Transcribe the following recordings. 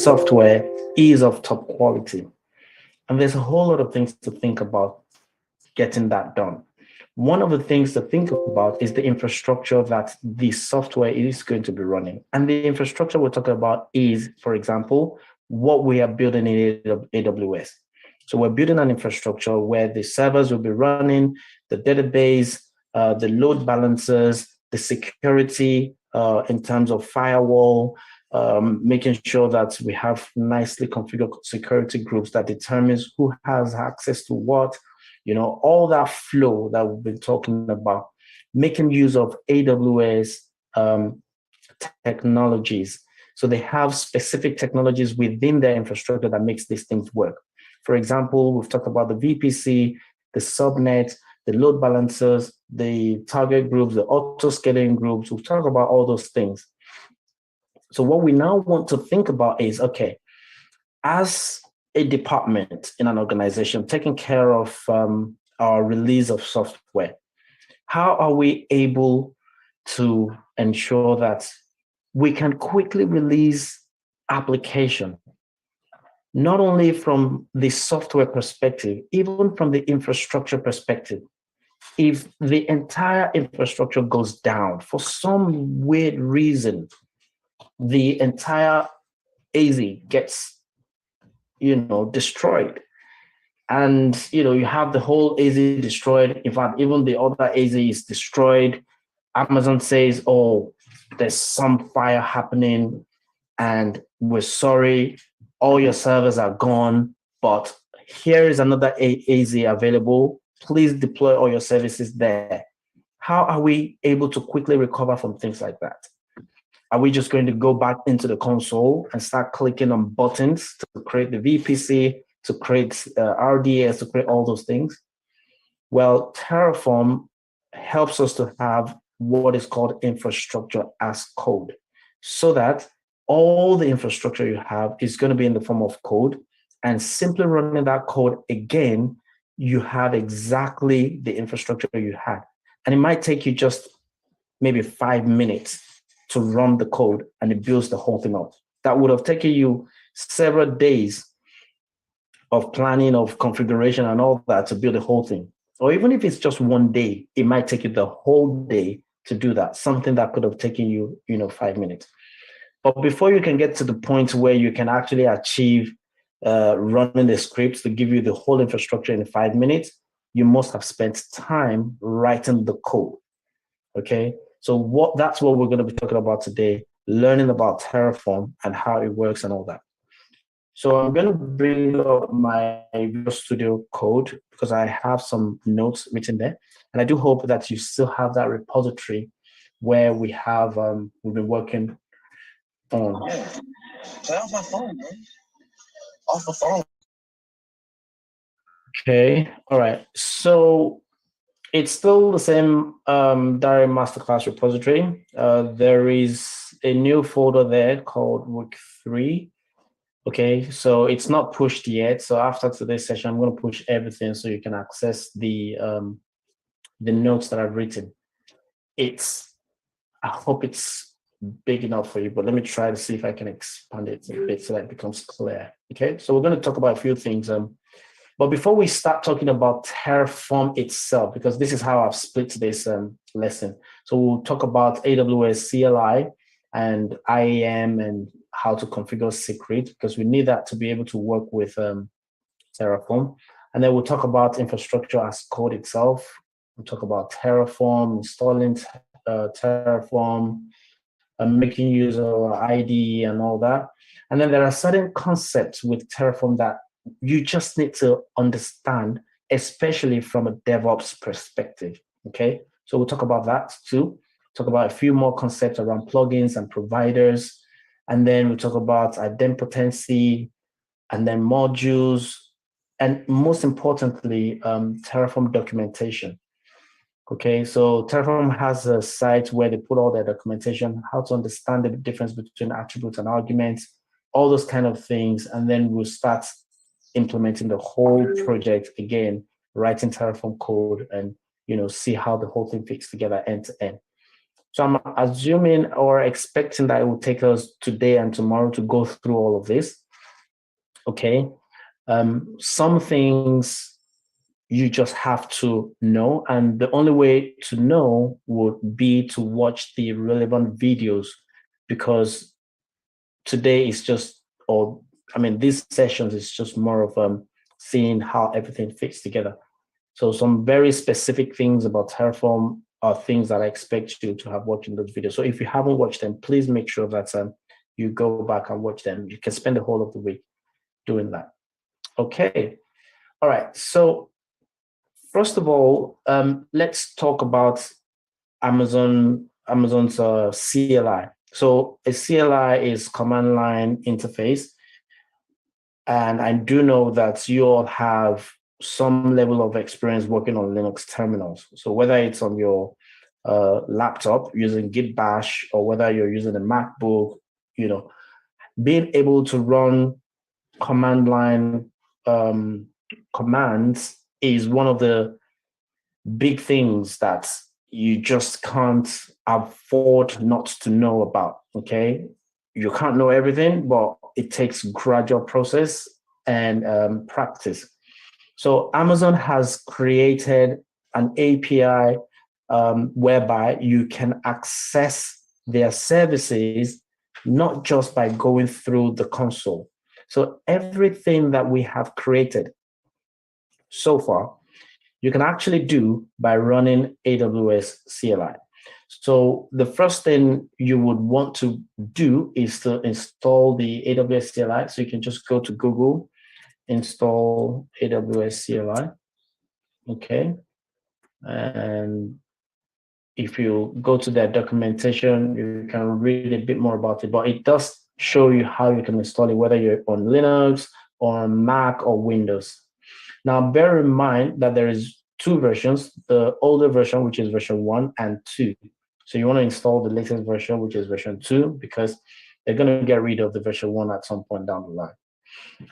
software is of top quality. And there's a whole lot of things to think about getting that done. One of the things to think about is the infrastructure that the software is going to be running. And the infrastructure we're talking about is, for example, what we are building in AWS. So we're building an infrastructure where the servers will be running, the database, the load balancers, the security in terms of firewall, making sure that we have nicely configured security groups that determines who has access to what, all that flow that we've been talking about, making use of AWS technologies. So they have specific technologies within their infrastructure that makes these things work. For example, we've talked about the VPC, the subnet, the load balancers, the target groups, the auto-scaling groups. We've talked about all those things. So what we now want to think about is, okay, as a department in an organization taking care of our release of software, how are we able to ensure that we can quickly release application, not only from the software perspective, even from the infrastructure perspective? If the entire infrastructure goes down for some weird reason, the entire AZ gets, destroyed. And, you have the whole AZ destroyed. In fact, even the other AZ is destroyed. Amazon says, oh, there's some fire happening and we're sorry, all your servers are gone, but here is another AZ available. Please deploy all your services there. How are we able to quickly recover from things like that? Are we just going to go back into the console and start clicking on buttons to create the VPC, to create RDS, to create all those things? Well, Terraform helps us to have what is called infrastructure as code, so that all the infrastructure you have is going to be in the form of code, and simply running that code again, you have exactly the infrastructure you had. And it might take you just maybe 5 minutes to run the code, and it builds the whole thing up. That would have taken you several days of planning, of configuration and all that to build the whole thing. Or even if it's just one day, it might take you the whole day to do that, something that could have taken you, 5 minutes. But before you can get to the point where you can actually achieve running the scripts to give you the whole infrastructure in 5 minutes, you must have spent time writing the code, okay? So that's what we're going to be talking about today, learning about Terraform and how it works and all that. So I'm going to bring up my Visual Studio code because I have some notes written there. And I do hope that you still have that repository where we have, we've been working on. Yeah. Play off my phone, bro. Off the phone. Okay, all right. So it's still the same Devops Masterclass repository. There is a new folder there called Ec2. Okay, so it's not pushed yet. So after today's session, I'm going to push everything so you can access the notes that I've written. I hope it's big enough for you, but let me try to see if I can expand it a bit so that it becomes clear. Okay, so we're going to talk about a few things. But before we start talking about Terraform itself, because this is how I've split today's lesson. So we'll talk about AWS CLI and IAM and how to configure secret, because we need that to be able to work with Terraform. And then we'll talk about infrastructure as code itself. We'll talk about Terraform, installing Terraform, making use of IDE and all that. And then there are certain concepts with Terraform that you just need to understand, especially from a DevOps perspective, okay? So we'll talk about that too. Talk about a few more concepts around plugins and providers. And then we'll talk about idempotency and then modules. And most importantly, Terraform documentation. Okay, so Terraform has a site where they put all their documentation, how to understand the difference between attributes and arguments, all those kind of things. And then we'll start implementing the whole project again, writing Terraform code and see how the whole thing fits together end to end. So I'm assuming or expecting that it will take us today and tomorrow to go through all of this. Okay. Some things you just have to know, and the only way to know would be to watch the relevant videos, because today is just, or I mean, these sessions is just more of seeing how everything fits together. So some very specific things about Terraform are things that I expect you to have watched in those videos. So if you haven't watched them, please make sure that you go back and watch them. You can spend the whole of the week doing that. Okay. All right. So first of all, let's talk about Amazon's CLI. So a CLI is command line interface. And I do know that you all have some level of experience working on Linux terminals. So whether it's on your laptop using Git Bash, or whether you're using a MacBook, being able to run command line commands is one of the big things that you just can't afford not to know about. Okay, you can't know everything, but it takes gradual process and practice. So Amazon has created an API whereby you can access their services not just by going through the console. So everything that we have created so far, you can actually do by running AWS CLI. So the first thing you would want to do is to install the AWS CLI. So you can just go to Google, install AWS CLI. Okay. And if you go to their documentation, you can read a bit more about it, but it does show you how you can install it, whether you're on Linux or on Mac or Windows. Now, bear in mind that there is two versions, the older version, which is version 1 and 2. So you want to install the latest version, which is version 2, because they're going to get rid of the version 1 at some point down the line.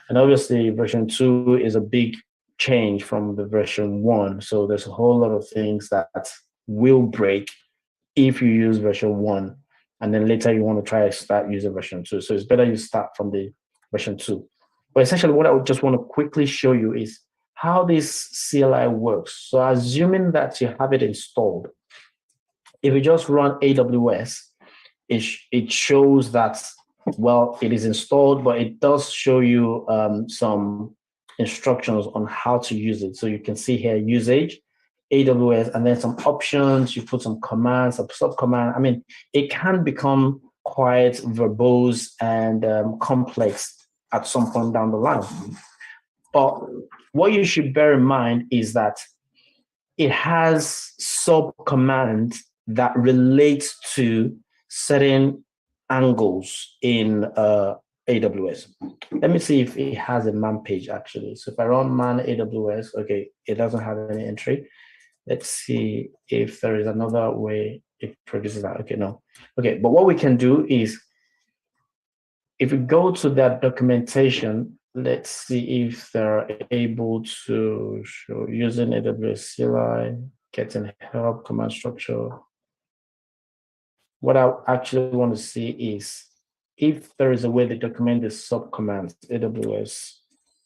And obviously, version 2 is a big change from the version 1. So there's a whole lot of things that will break if you use version 1. And then later you want to try to start using version 2. So it's better you start from the version 2. But essentially, what I would just want to quickly show you is how this CLI works. So assuming that you have it installed, if you just run AWS, it shows that, well, it is installed, but it does show you some instructions on how to use it. So you can see here, usage, AWS, and then some options. You put some commands, some subcommand. I mean, it can become quite verbose and complex at some point down the line. But what you should bear in mind is that it has subcommands that relate to certain angles in AWS. Let me see if it has a man page actually. So if I run man AWS, okay, it doesn't have any entry. Let's see if there is another way it produces that. Okay, no. Okay, but what we can do is, if we go to that documentation, let's see if they're able to show using AWS CLI, getting help, command structure. What I actually want to see is if there is a way to document the subcommands, AWS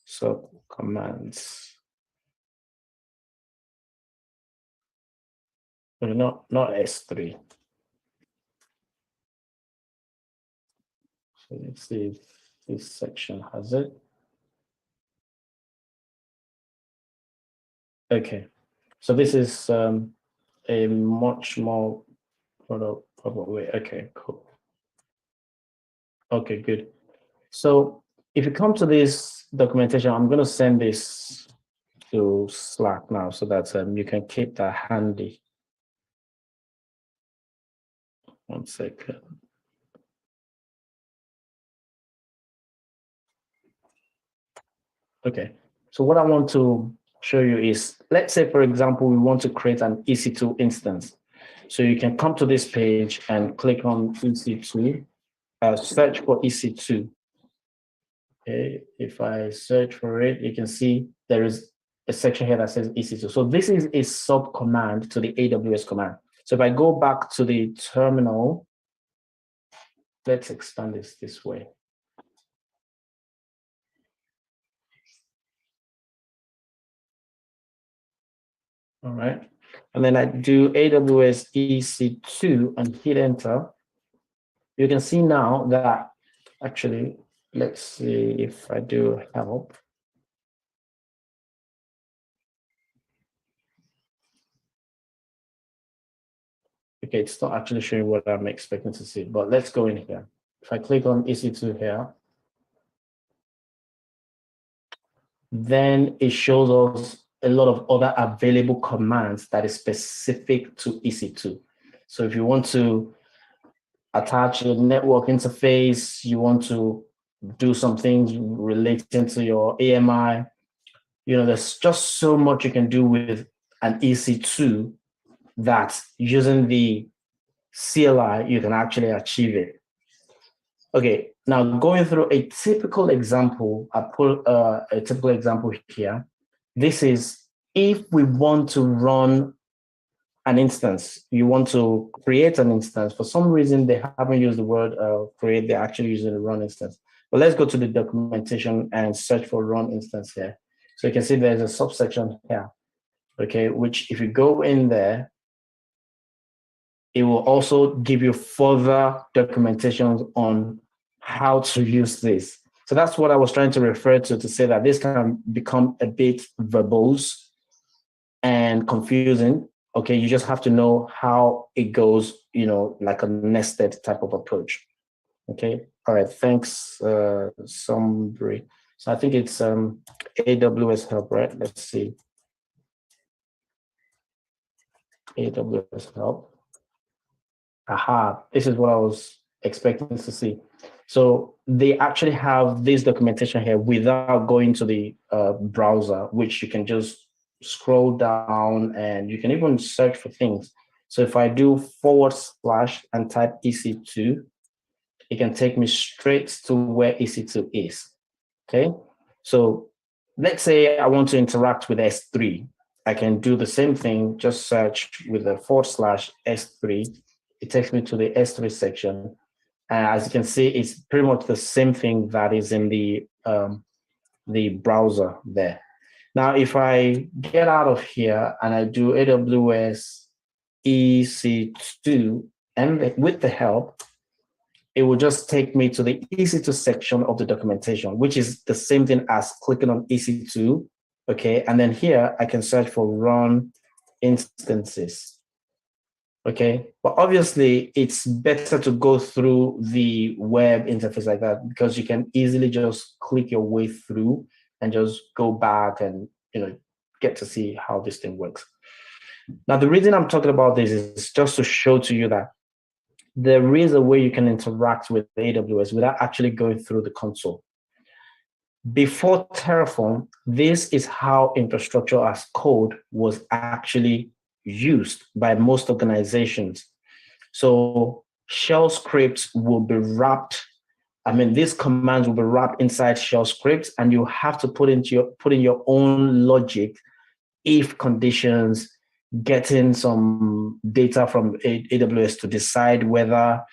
subcommands. Not S3. So let's see if this section has it. Okay, so this is a much more proper way. Okay, cool. Okay, good. So if you come to this documentation, I'm going to send this to Slack now so that you can keep that handy. 1 second. Okay, so what I want to show you is, let's say, for example, we want to create an EC2 instance. So you can come to this page and click on EC2, search for EC2. Okay, if I search for it, you can see there is a section here that says EC2. So this is a subcommand to the AWS command. So if I go back to the terminal, let's expand this way. All right. And then I do AWS EC2 and hit enter. You can see now that actually, let's see if I do help. Okay, it's not actually showing what I'm expecting to see, but let's go in here. If I click on EC2 here, then it shows us a lot of other available commands that is specific to EC2. So if you want to attach a network interface, you want to do some things relating to your AMI, there's just so much you can do with an EC2 that using the CLI, you can actually achieve it. Okay, now going through a typical example, I put a typical example here. This is if we want to run an instance, you want to create an instance. For some reason, they haven't used the word create, they're actually using the run instance. But let's go to the documentation and search for run instance here. So you can see there's a subsection here, okay, which if you go in there, it will also give you further documentation on how to use this. So that's what I was trying to refer to say that this can become a bit verbose and confusing. Okay, you just have to know how it goes, like a nested type of approach. Okay, all right, thanks, Sombri. So I think it's AWS Help, right? Let's see. AWS Help. Aha, this is what I was expecting to see. So they actually have this documentation here without going to the browser, which you can just scroll down and you can even search for things. So if I do / and type EC2, it can take me straight to where EC2 is. Okay, so let's say I want to interact with S3. I can do the same thing, just search with the / S3. It takes me to the S3 section. And as you can see, it's pretty much the same thing that is in the browser there. Now, if I get out of here and I do AWS EC2 and with the help, it will just take me to the EC2 section of the documentation, which is the same thing as clicking on EC2. Okay, and then here I can search for run instances. Okay, but obviously it's better to go through the web interface like that because you can easily just click your way through and just go back and get to see how this thing works. Now, the reason I'm talking about this is just to show to you that there is a way you can interact with AWS without actually going through the console. Before Terraform, this is how infrastructure as code was actually used by most organizations. So shell scripts will be wrapped. These commands will be wrapped inside shell scripts, and you have to put in your own logic, if conditions, getting some data from AWS to decide whether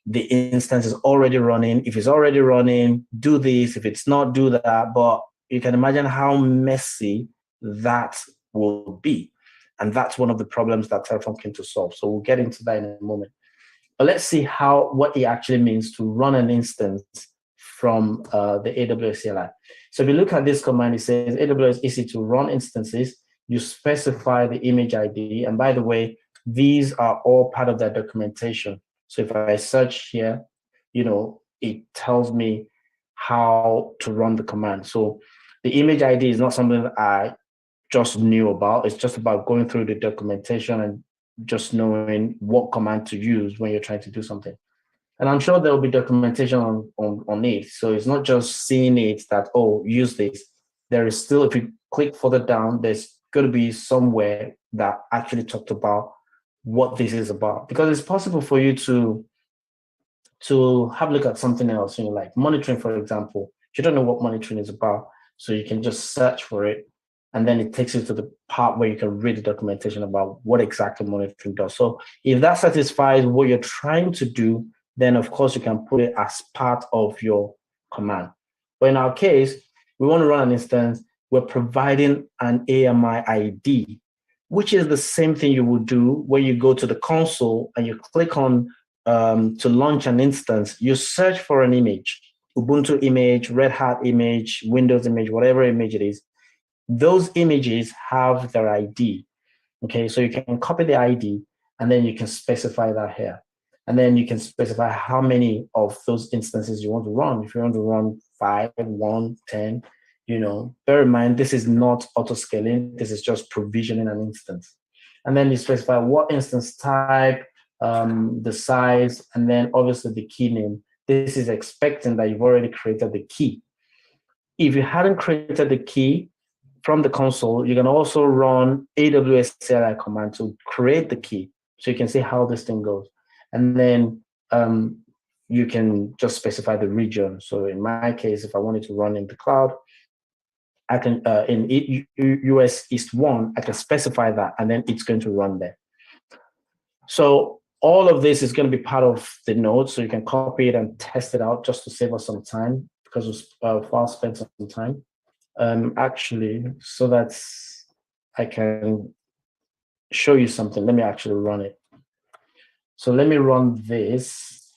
the instance is already running. If it's already running, do this. If it's not, do that. But you can imagine how messy that will be. And that's one of the problems that Terraform came to solve. So we'll get into that in a moment. But let's see what it actually means to run an instance from the AWS CLI. So if you look at this command, it says AWS EC2 run instances. You specify the image ID. And by the way, these are all part of that documentation. So if I search here, it tells me how to run the command. So the image ID is not something that I just knew about. It's just about going through the documentation and just knowing what command to use when you're trying to do something. And I'm sure there will be documentation on it. So it's not just seeing it that, oh, use this. There is still, if you click further down, there's going to be somewhere that actually talked about what this is about. Because it's possible for you to have a look at something else, like monitoring, for example. You don't know what monitoring is about, so you can just search for it And then it takes you to the part where you can read the documentation about what exactly monitoring does. So if that satisfies what you're trying to do, then of course you can put it as part of your command. But in our case, we want to run an instance, we're providing an AMI ID, which is the same thing you would do when you go to the console and you click on to launch an instance, you search for an image, Ubuntu image, Red Hat image, Windows image, whatever image it is. Those images have their ID. Okay, so you can copy the ID and then you can specify that here. And then you can specify how many of those instances you want to run. If you want to run 5, 1, 10, bear in mind, this is not auto-scaling. This is just provisioning an instance. And then you specify what instance type, the size, and then obviously the key name. This is expecting that you've already created the key. If you hadn't created the key from the console, you can also run AWS CLI command to create the key. So you can see how this thing goes. And then you can just specify the region. So in my case, if I wanted to run in the cloud, I can, in US East 1, I can specify that, and then it's going to run there. So all of this is going to be part of the node, so you can copy it and test it out just to save us some time, because we'll spend some time. Actually, so that I can show you something, let me actually run it. So let me run this,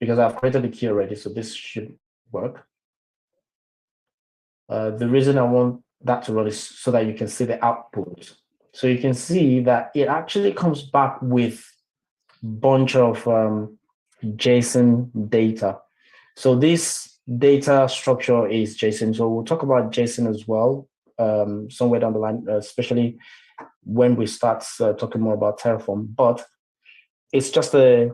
because I've created the key already, so this should work. The reason I want that to run is so that you can see the output. So you can see that it actually comes back with a bunch of JSON data. So this data structure is JSON. So we'll talk about JSON as well somewhere down the line, especially when we start talking more about Terraform. But it's just a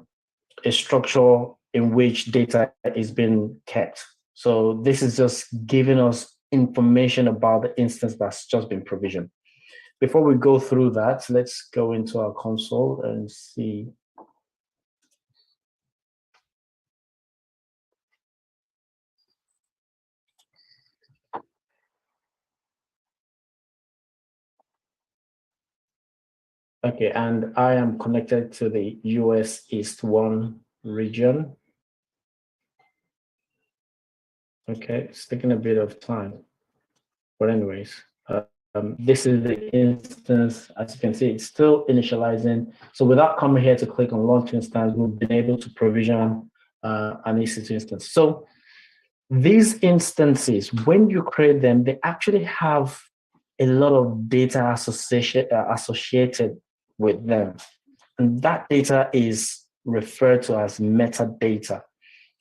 structure in which data is being kept. So this is just giving us information about the instance that's just been provisioned. Before we go through that, let's go into our console and see. Okay, and I am connected to the US East 1 region. Okay, it's taking a bit of time. But anyways, this is the instance. As you can see, it's still initializing. So without coming here to click on launch instance, we've been able to provision an Ec2 instance. So these instances, when you create them, they actually have a lot of data associated with them. And that data is referred to as metadata.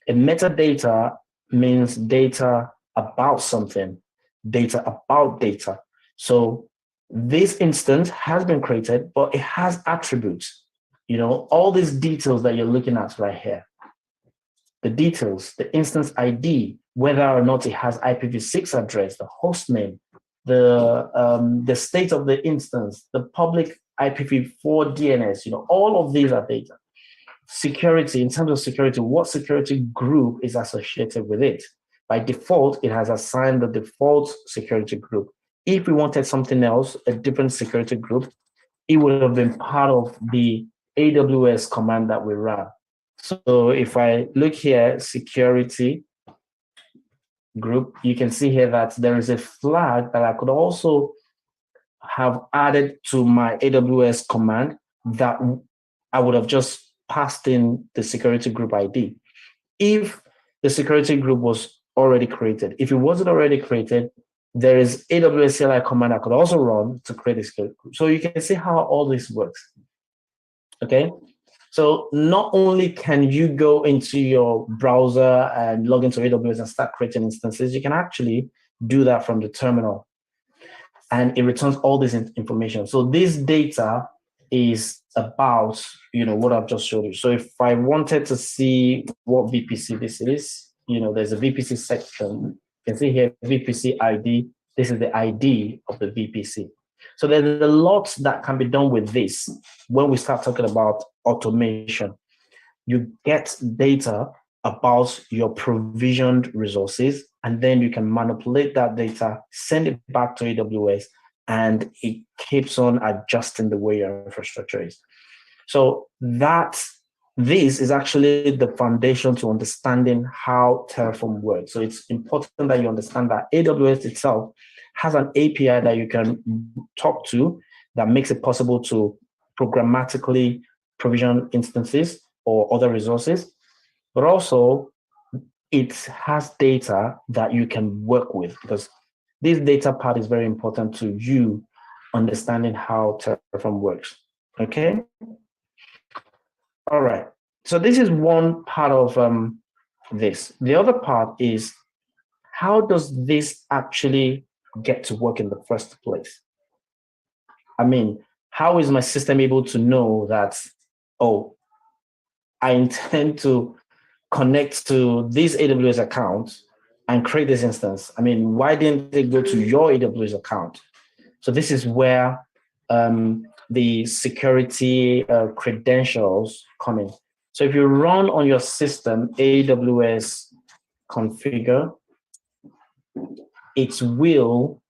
And metadata means data about something, data about data. So this instance has been created, but it has attributes. All these details that you're looking at right here. The details, the instance ID, whether or not it has IPv6 address, the host name, the state of the instance, the public IPv4 DNS, all of these are data. Security, in terms of security, what security group is associated with it? By default, it has assigned the default security group. If we wanted something else, a different security group, it would have been part of the AWS command that we ran. So if I look here, security group, you can see here that there is a flag that I could also have added to my AWS command that I would have just passed in the security group ID. If the security group was already created, if it wasn't already created, there is AWS CLI command I could also run to create a security group. So you can see how all this works. Okay. So not only can you go into your browser and log into AWS and start creating instances, you can actually do that from the terminal. And it returns all this information. So this data is about, what I've just showed you. So if I wanted to see what VPC this is, there's a VPC section. You can see here, VPC ID. This is the ID of the VPC. So there's a lot that can be done with this when we start talking about automation. You get data about your provisioned resources, and then you can manipulate that data, send it back to AWS, and it keeps on adjusting the way your infrastructure is. So this is actually the foundation to understanding how Terraform works. So it's important that you understand that AWS itself has an API that you can talk to that makes it possible to programmatically provision instances or other resources, but also it has data that you can work with, because this data part is very important to you understanding how Terraform works. Okay. All right. So this is one part of this. The other part is, how does this actually get to work in the first place? I mean, how is my system able to know that, oh, I intend to connect to this AWS account and create this instance? I mean, why didn't they go to your AWS account? So this is where the security credentials come in. So if you run on your system AWS configure, it will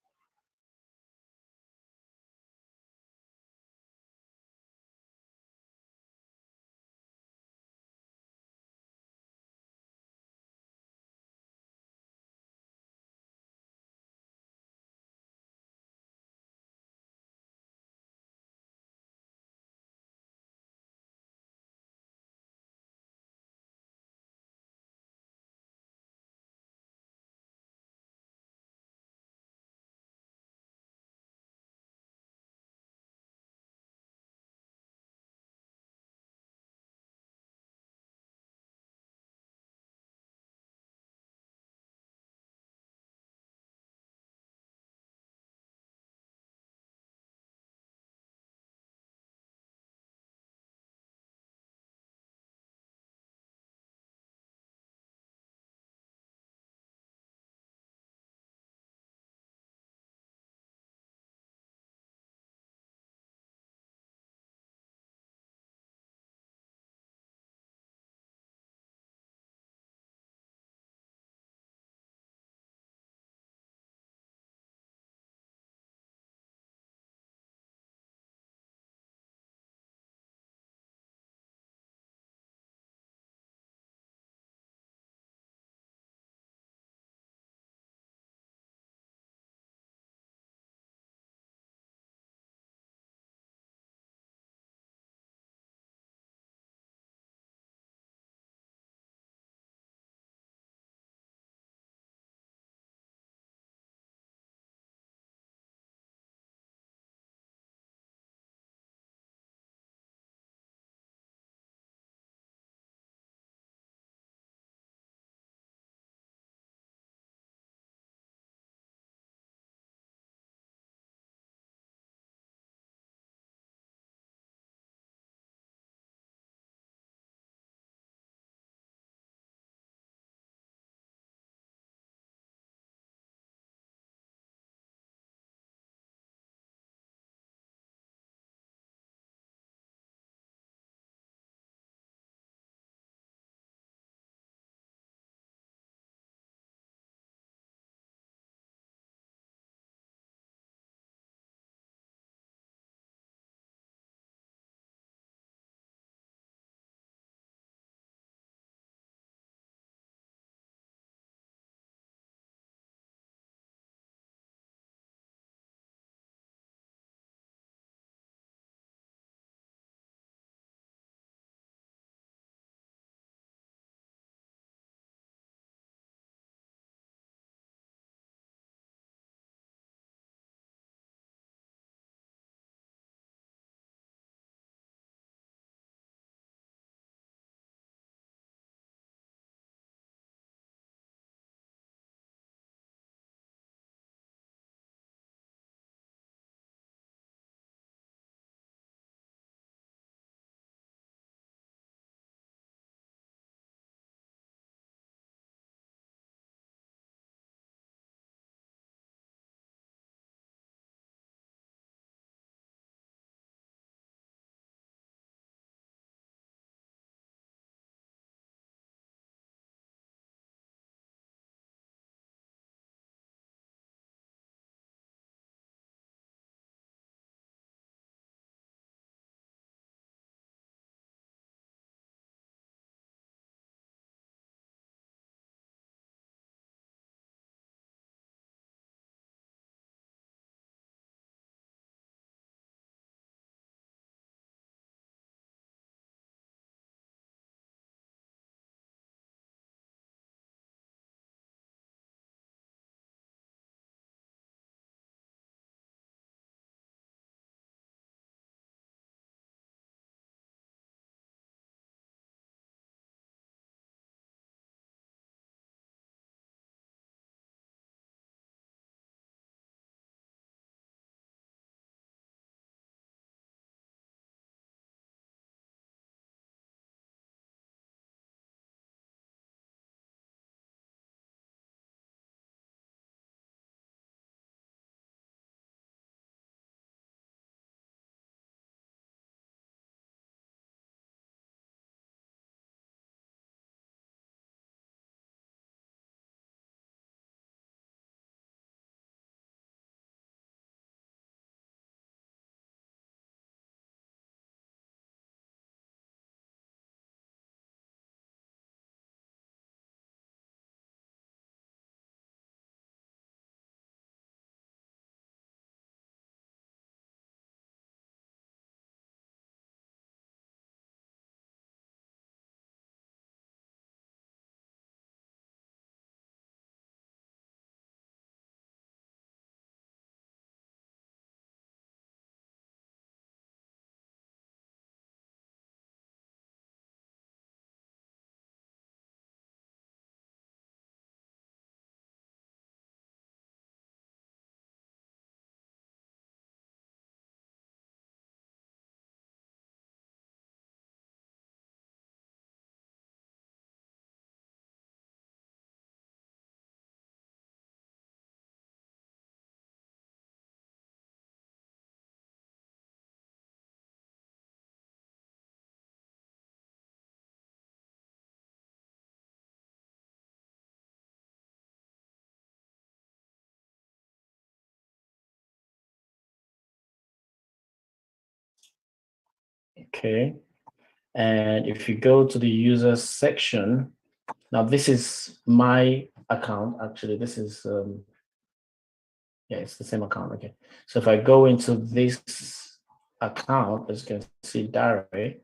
Okay. And if you go to the users section, now this is my account. Actually, this is, yeah, it's the same account. Okay. So if I go into this account, as you can see, directly,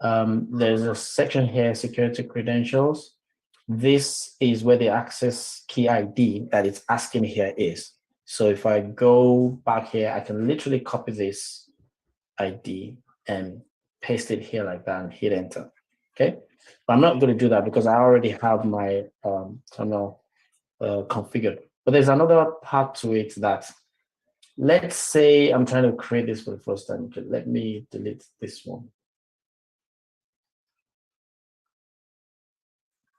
there's a section here, security credentials. This is where the access key ID that it's asking here is. So if I go back here, I can literally copy this ID and paste it here like that and hit enter. Okay. But I'm not going to do that because I already have my terminal configured. But there's another part to it that, let's say I'm trying to create this for the first time. Okay, let me delete this one.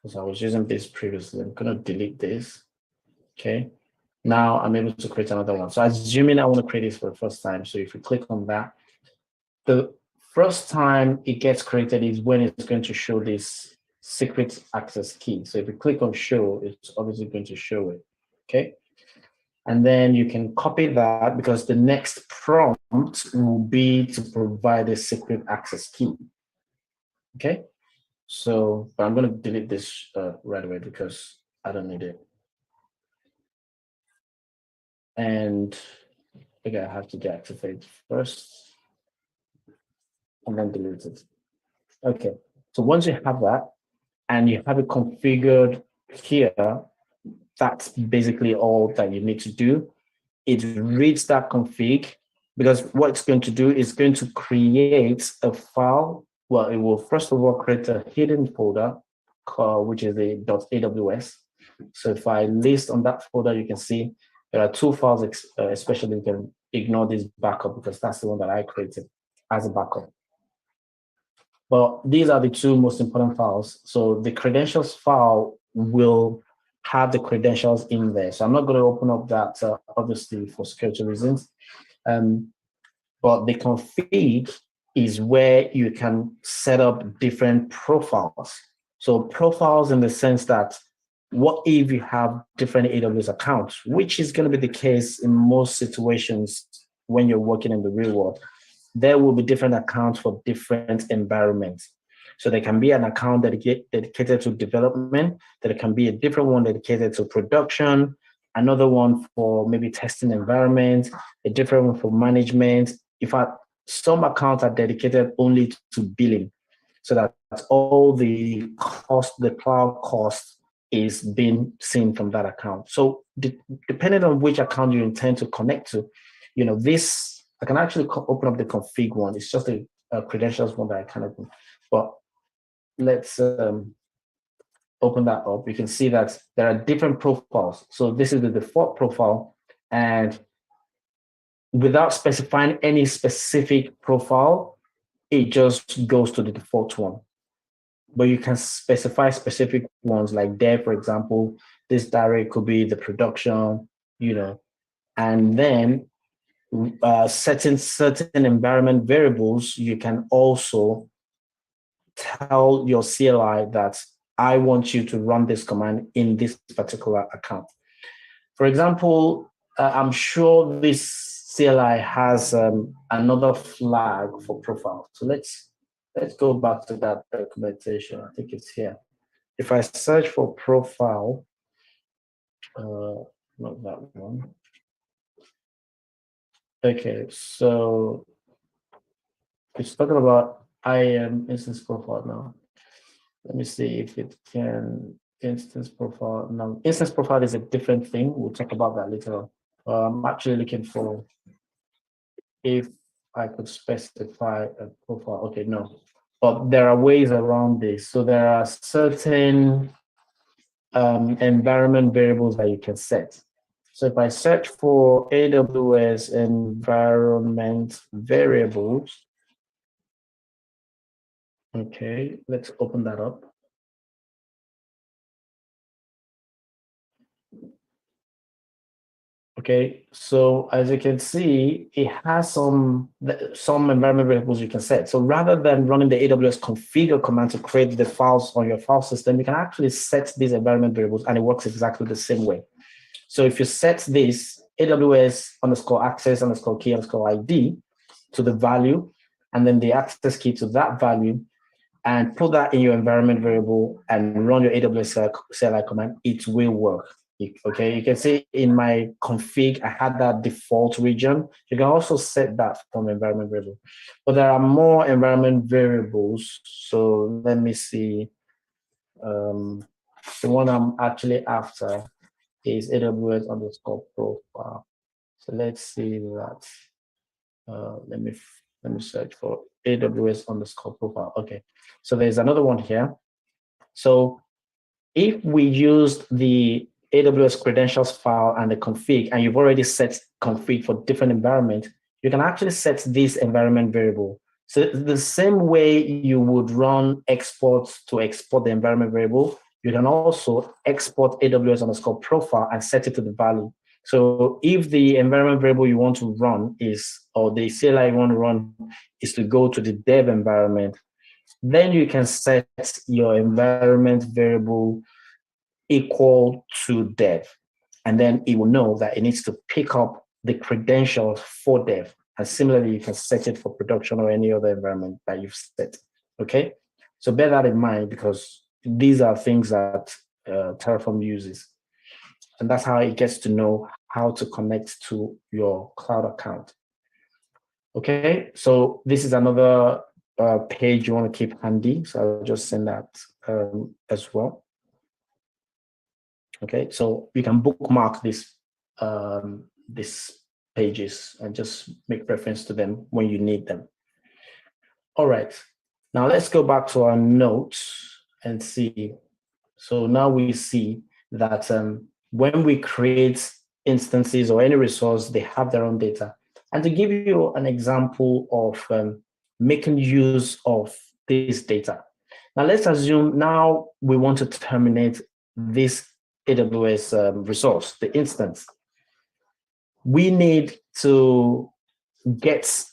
Because I was using this previously. I'm going to delete this. Okay. Now I'm able to create another one. So assuming I want to create this for the first time. So if you click on that, the first time it gets created is when it's going to show this secret access key. So if you click on show, it's obviously going to show it. Okay. And then you can copy that because the next prompt will be to provide a secret access key. Okay. So, but I'm going to delete this right away because I don't need it. And okay, I have to deactivate first and then delete it. Okay. So once you have that and you have it configured here, that's basically all that you need to do. It reads that config because what it's going to do is going to create a file. Well, it will first of all create a hidden folder called, which is a .aws. So if I list on that folder, you can see there are two files, especially you can ignore this backup because that's the one that I created as a backup. But these are the two most important files. So the credentials file will have the credentials in there. So I'm not going to open up that, obviously, for security reasons. But the config is where you can set up different profiles. So profiles in the sense that what if you have different AWS accounts, which is going to be the case in most situations when you're working in the real world. There will be different accounts for different environments. So there can be an account dedicated to development, there can be a different one dedicated to production, another one for maybe testing environment, a different one for management. In fact, some accounts are dedicated only to billing. So that all the cost, the cloud cost is being seen from that account. So depending on which account you intend to connect to, you know, this, I can actually open up the config one. It's just a credentials one that I kind of, but let's open that up. You can see that there are different profiles. So this is the default profile, and without specifying any specific profile, it just goes to the default one. But you can specify specific ones, like there, for example, this direct could be the production, you know, and then certain environment variables, you can also tell your CLI that I want you to run this command in this particular account. For example, I'm sure this CLI has another flag for profile. So let's go back to that documentation. I think it's here. If I search for profile, not that one. Okay, so it's talking about IAM instance profile now. Let me see if it can instance profile. Now, instance profile is a different thing. We'll talk about that later on. I'm actually looking for if I could specify a profile. Okay, no, but there are ways around this. So there are certain environment variables that you can set. So if I search for AWS environment variables, okay, let's open that up. Okay, so as you can see, it has some environment variables you can set. So rather than running the AWS configure command to create the files on your file system, you can actually set these environment variables and it works exactly the same way. So if you set this AWS _access _key _ID to the value, and then the access key to that value, and put that in your environment variable and run your AWS CLI command, it will work. Okay, you can see in my config, I had that default region. You can also set that from environment variable, but there are more environment variables. So let me see. The one I'm actually after is AWS underscore profile. So let's see that. Let me search for AWS underscore profile. Okay, so there's another one here. So if we used the AWS credentials file and the config, and you've already set config for different environment, you can actually set this environment variable. So the same way you would run exports to export the environment variable, you can also export AWS underscore profile and set it to the value. So if the environment variable you want to run is, or the CLI you want to run is to go to the dev environment, then you can set your environment variable equal to dev. And then it will know that it needs to pick up the credentials for dev. And similarly, you can set it for production or any other environment that you've set. Okay. So bear that in mind, because these are things that Terraform uses. And that's how it gets to know how to connect to your cloud account. Okay. So this is another page you want to keep handy. So I'll just send that as well. Okay, so you can bookmark these pages and just make reference to them when you need them. All right, now let's go back to our notes and see. So now we see that when we create instances or any resource, they have their own data. And to give you an example of making use of this data. Now let's assume now we want to terminate this AWS resource, the instance. We need to get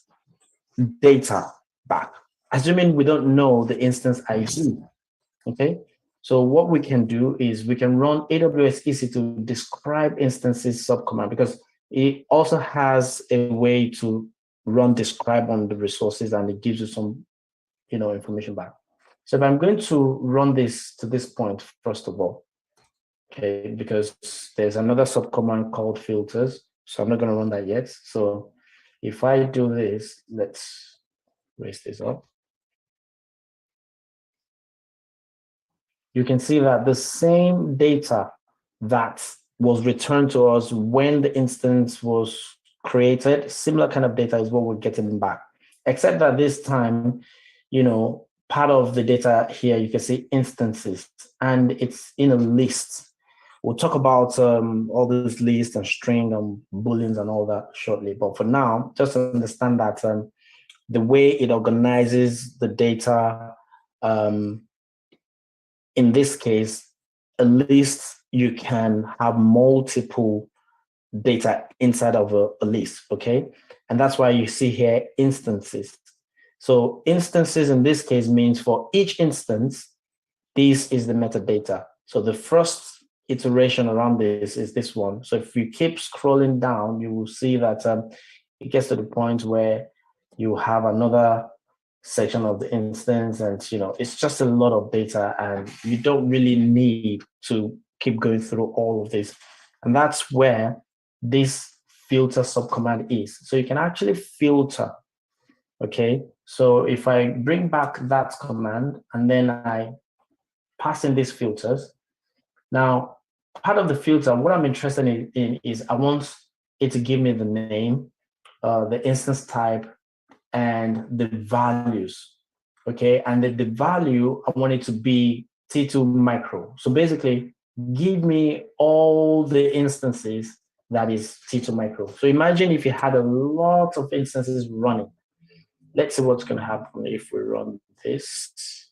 data back, assuming we don't know the instance ID. Okay, so what we can do is we can run AWS Ec2 describe instances subcommand, because it also has a way to run describe on the resources, and it gives you some information back. So if I'm going to run this to this point, first of all, okay, because there's another subcommand called filters, so I'm not going to run that yet. So if I do this, let's raise this up. You can see that the same data that was returned to us when the instance was created, similar kind of data is what we're getting back, except that this time, part of the data here, you can see instances, and it's in a list. We'll talk about all these lists and string and booleans and all that shortly. But for now, just understand that the way it organizes the data, in this case, a list, you can have multiple data inside of a list, okay? And that's why you see here instances. So instances in this case means for each instance, this is the metadata. So the first iteration around this is this one. So if you keep scrolling down, you will see that it gets to the point where you have another section of the instance, and it's just a lot of data, and you don't really need to keep going through all of this. And that's where this filter subcommand is. So you can actually filter. Okay, so if I bring back that command and then I pass in these filters, now part of the filter, what I'm interested in is I want it to give me the name, the instance type, and the values. Okay, and the value, I want it to be T2 micro. So basically, give me all the instances that is T2 micro. So imagine if you had a lot of instances running. Let's see what's going to happen if we run this.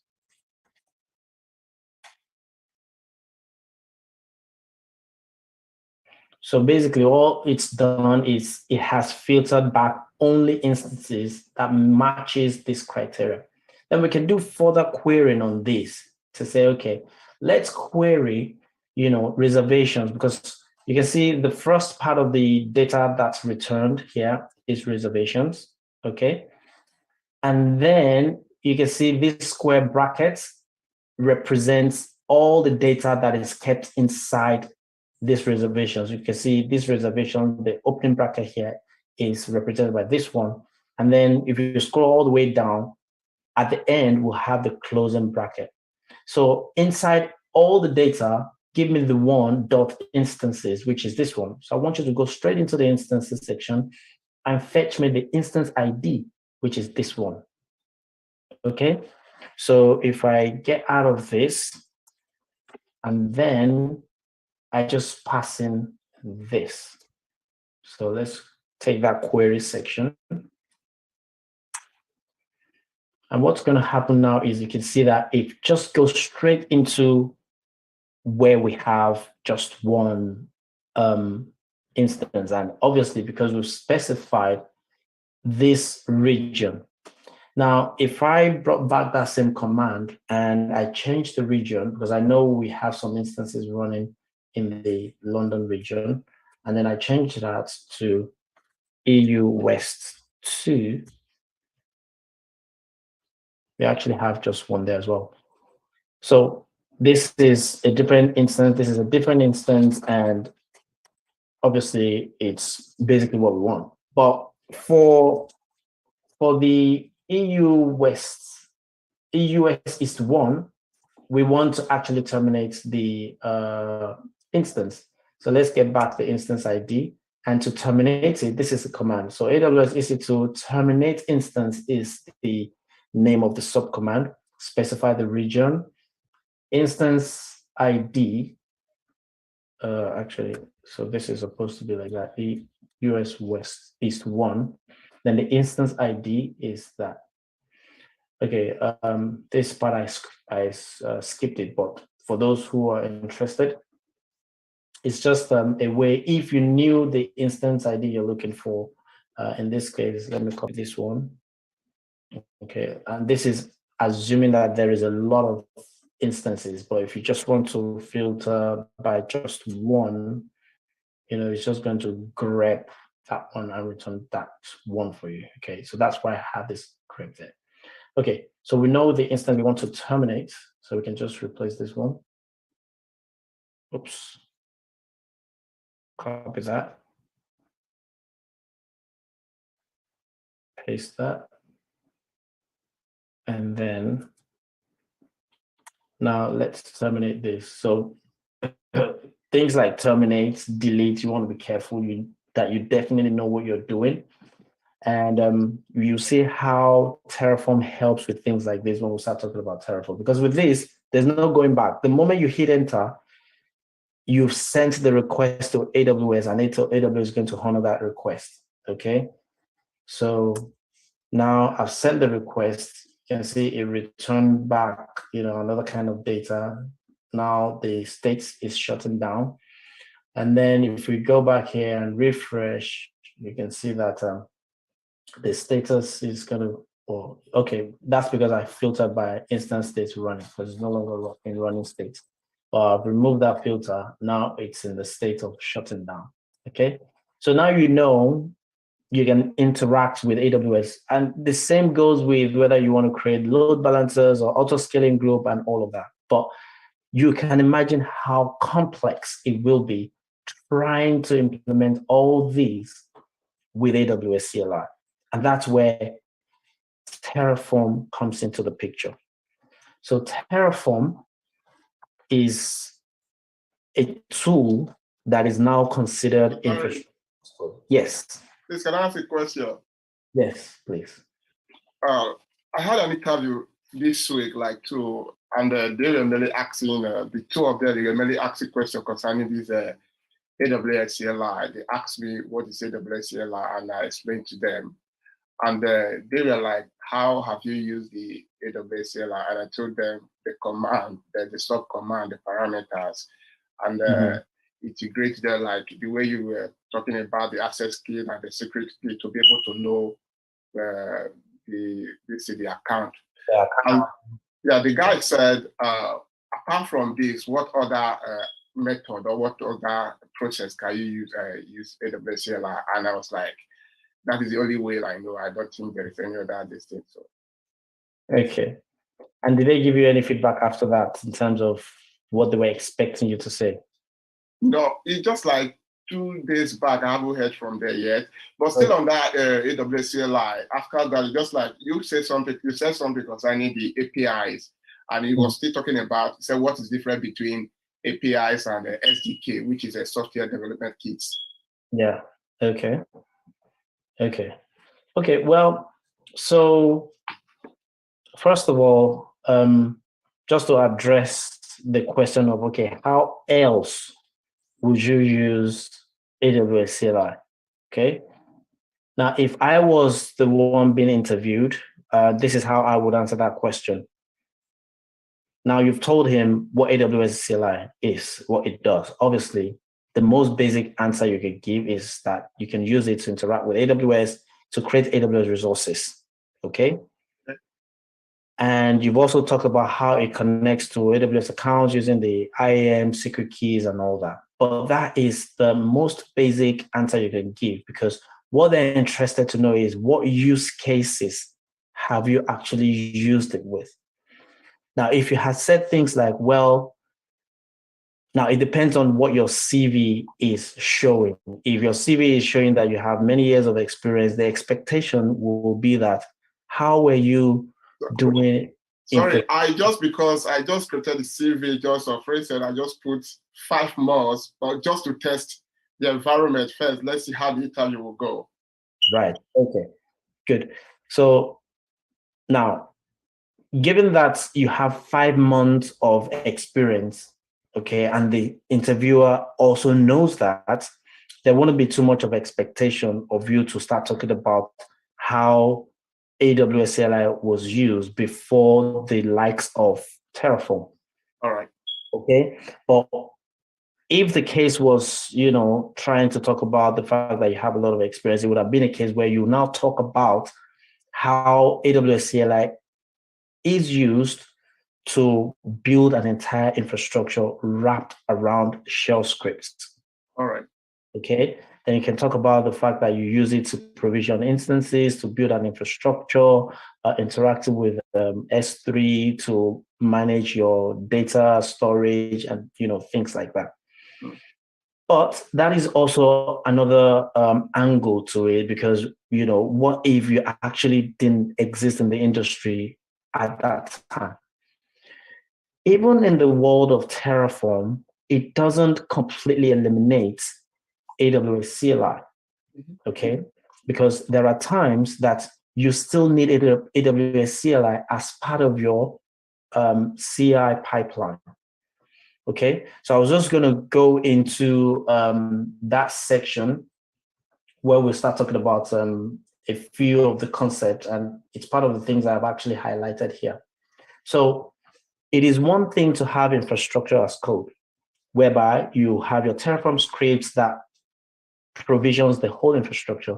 So basically, all it's done is it has filtered back only instances that matches this criteria. Then we can do further querying on this to say, okay, let's query, reservations, because you can see the first part of the data that's returned here is reservations, okay? And then you can see this square bracket represents all the data that is kept inside this reservation. So you can see this reservation, the opening bracket here is represented by this one. And then if you scroll all the way down, at the end, we'll have the closing bracket. So inside all the data, give me the one dot instances, which is this one. So I want you to go straight into the instances section and fetch me the instance ID, which is this one. Okay. So if I get out of this, and then I just pass in this. So let's take that query section. And what's going to happen now is you can see that it just goes straight into where we have just one instance. And obviously, because we've specified this region. Now, if I brought back that same command and I change the region, because I know we have some instances running in the London region, and then I change that to EU West 2, we actually have just one there as well. So this is a different instance, this is a different instance, and obviously it's basically what we want. But for the EU West East 1, we want to actually terminate the instance. So let's get back the instance ID. And to terminate it, this is a command. So AWS Ec2 terminate instance is the name of the subcommand. Specify the region. Instance ID, actually, so this is supposed to be like that, the US West East 1. Then the instance ID is that. Okay, this part I skipped it, but for those who are interested, it's just a way, if you knew the instance ID you're looking for, in this case, let me copy this one. Okay, and this is assuming that there is a lot of instances, but if you just want to filter by just one, it's just going to grab that one and return that one for you. Okay, so that's why I have this grep there. Okay, so we know the instance we want to terminate, so we can just replace this one. Oops. Copy that. Paste that. And then now let's terminate this. So things like terminate, delete, you want to be careful that you definitely know what you're doing. And you see how Terraform helps with things like this when we start talking about Terraform. Because with this, there's no going back. The moment you hit enter, you've sent the request to AWS, and AWS is going to honor that request. Okay. So now I've sent the request. You can see it returned back, another kind of data. Now the state is shutting down. And then if we go back here and refresh, you can see that the status is going to, okay, that's because I filtered by instance state running, because it's no longer in running state. But I've removed that filter. Now it's in the state of shutting down. Okay. So now you can interact with AWS. And the same goes with whether you want to create load balancers or auto-scaling group and all of that. But you can imagine how complex it will be trying to implement all these with AWS CLI. And that's where Terraform comes into the picture. So Terraform is a tool that is now considered infrastructure. Yes. Please, can I ask a question? Yes, please. I had an interview this week, and they were mainly asking, the two of them, they were mainly asking questions concerning this AWS CLI. They asked me what is AWS CLI, and I explained to them. And they were like, how have you used the AWS CLI? And I told them the command, the sub-command, the parameters, and integrate there, like the way you were talking about the access key and the secret key to be able to know the account. Yeah. And, yeah, the guy said, apart from this, what other method or what other process can you use AWS CLI? And I was like, that is the only way I know. I don't think there is any other distance. So. Okay. And did they give you any feedback after that in terms of what they were expecting you to say? No, it's just like 2 days back. I haven't heard from there yet. But still on that AWS CLI, after that, just like you said something concerning the APIs, and he was still talking about, he said, what is different between APIs and SDK, which is a software development kit. Yeah. Okay. Okay. Okay. Well, so first of all, just to address the question of, okay, how else would you use AWS CLI? Okay. Now, if I was the one being interviewed, this is how I would answer that question. Now, you've told him what AWS CLI is, what it does. Obviously, the most basic answer you can give is that you can use it to interact with AWS to create AWS resources. Okay. And you've also talked about how it connects to AWS accounts using the IAM secret keys and all that. But that is the most basic answer you can give, because what they're interested to know is what use cases have you actually used it with? Now, if you had said things like, well, now it depends on what your CV is showing. If your CV is showing that you have many years of experience, the expectation will be that how were you doing? Sorry, I just created the CV just for instance, I just put 5 months, but just to test the environment first. Let's see how the interview will go. Right. Okay. Good. So now, given that you have 5 months of experience, okay, and the interviewer also knows that, there wouldn't be too much of expectation of you to start talking about how AWS CLI was used before the likes of Terraform. All right. Okay. But if the case was, trying to talk about the fact that you have a lot of experience, it would have been a case where you now talk about how AWS CLI is used to build an entire infrastructure wrapped around shell scripts. All right. Okay. Then you can talk about the fact that you use it to provision instances, to build an infrastructure, interacting with S3 to manage your data storage and, things like that. But that is also another angle to it, because, what if you actually didn't exist in the industry at that time? Even in the world of Terraform, it doesn't completely eliminate AWS CLI, okay? Because there are times that you still need AWS CLI as part of your CI pipeline. Okay, so I was just going to go into that section where we start talking about a few of the concepts, and it's part of the things I've actually highlighted here. So it is one thing to have infrastructure as code, whereby you have your Terraform scripts that provisions the whole infrastructure.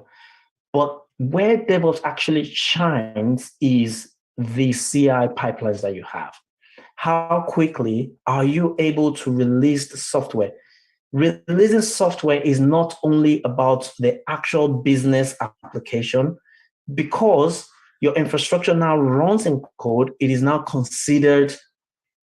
But where DevOps actually shines is the CI pipelines that you have. How quickly are you able to release the software? Releasing software is not only about the actual business application, because your infrastructure now runs in code, it is now considered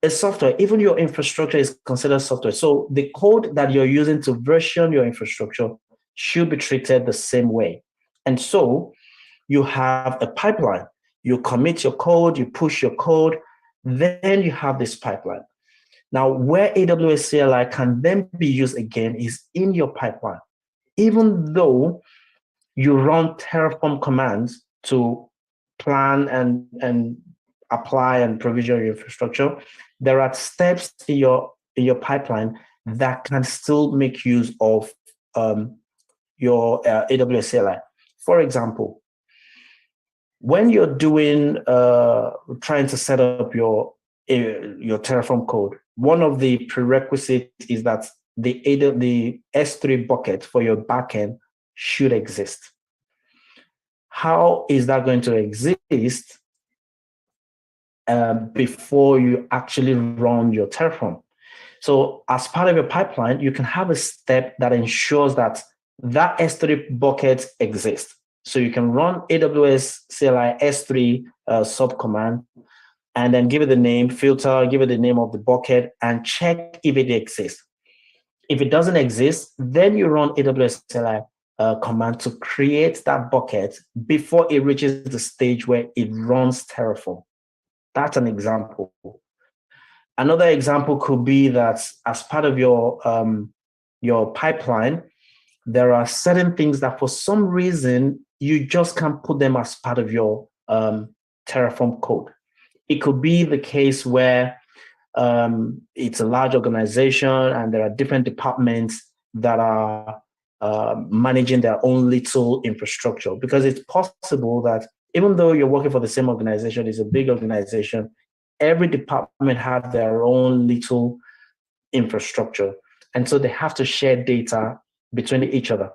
a software. Even your infrastructure is considered software. So the code that you're using to version your infrastructure should be treated the same way. And so you have a pipeline. You commit your code, you push your code, then you have this pipeline. Now, where AWS CLI can then be used again is in your pipeline. Even though you run Terraform commands to plan and apply and provision your infrastructure, there are steps in your pipeline that can still make use of your AWS CLI. For example, when you're doing trying to set up your Terraform code, one of the prerequisites is that the S3 bucket for your backend should exist. How is that going to exist before you actually run your Terraform? So as part of your pipeline, you can have a step that ensures that S3 bucket exists. So you can run AWS CLI S3 subcommand, and then give it the name, filter, give it the name of the bucket, and check if it exists. If it doesn't exist, then you run AWS CLI command to create that bucket before it reaches the stage where it runs Terraform. That's an example. Another example could be that as part of your pipeline, there are certain things that for some reason you just can't put them as part of your Terraform code. It could be the case where it's a large organization and there are different departments that are managing their own little infrastructure, because it's possible that even though you're working for the same organization, it's a big organization, every department has their own little infrastructure. And so they have to share data between each other.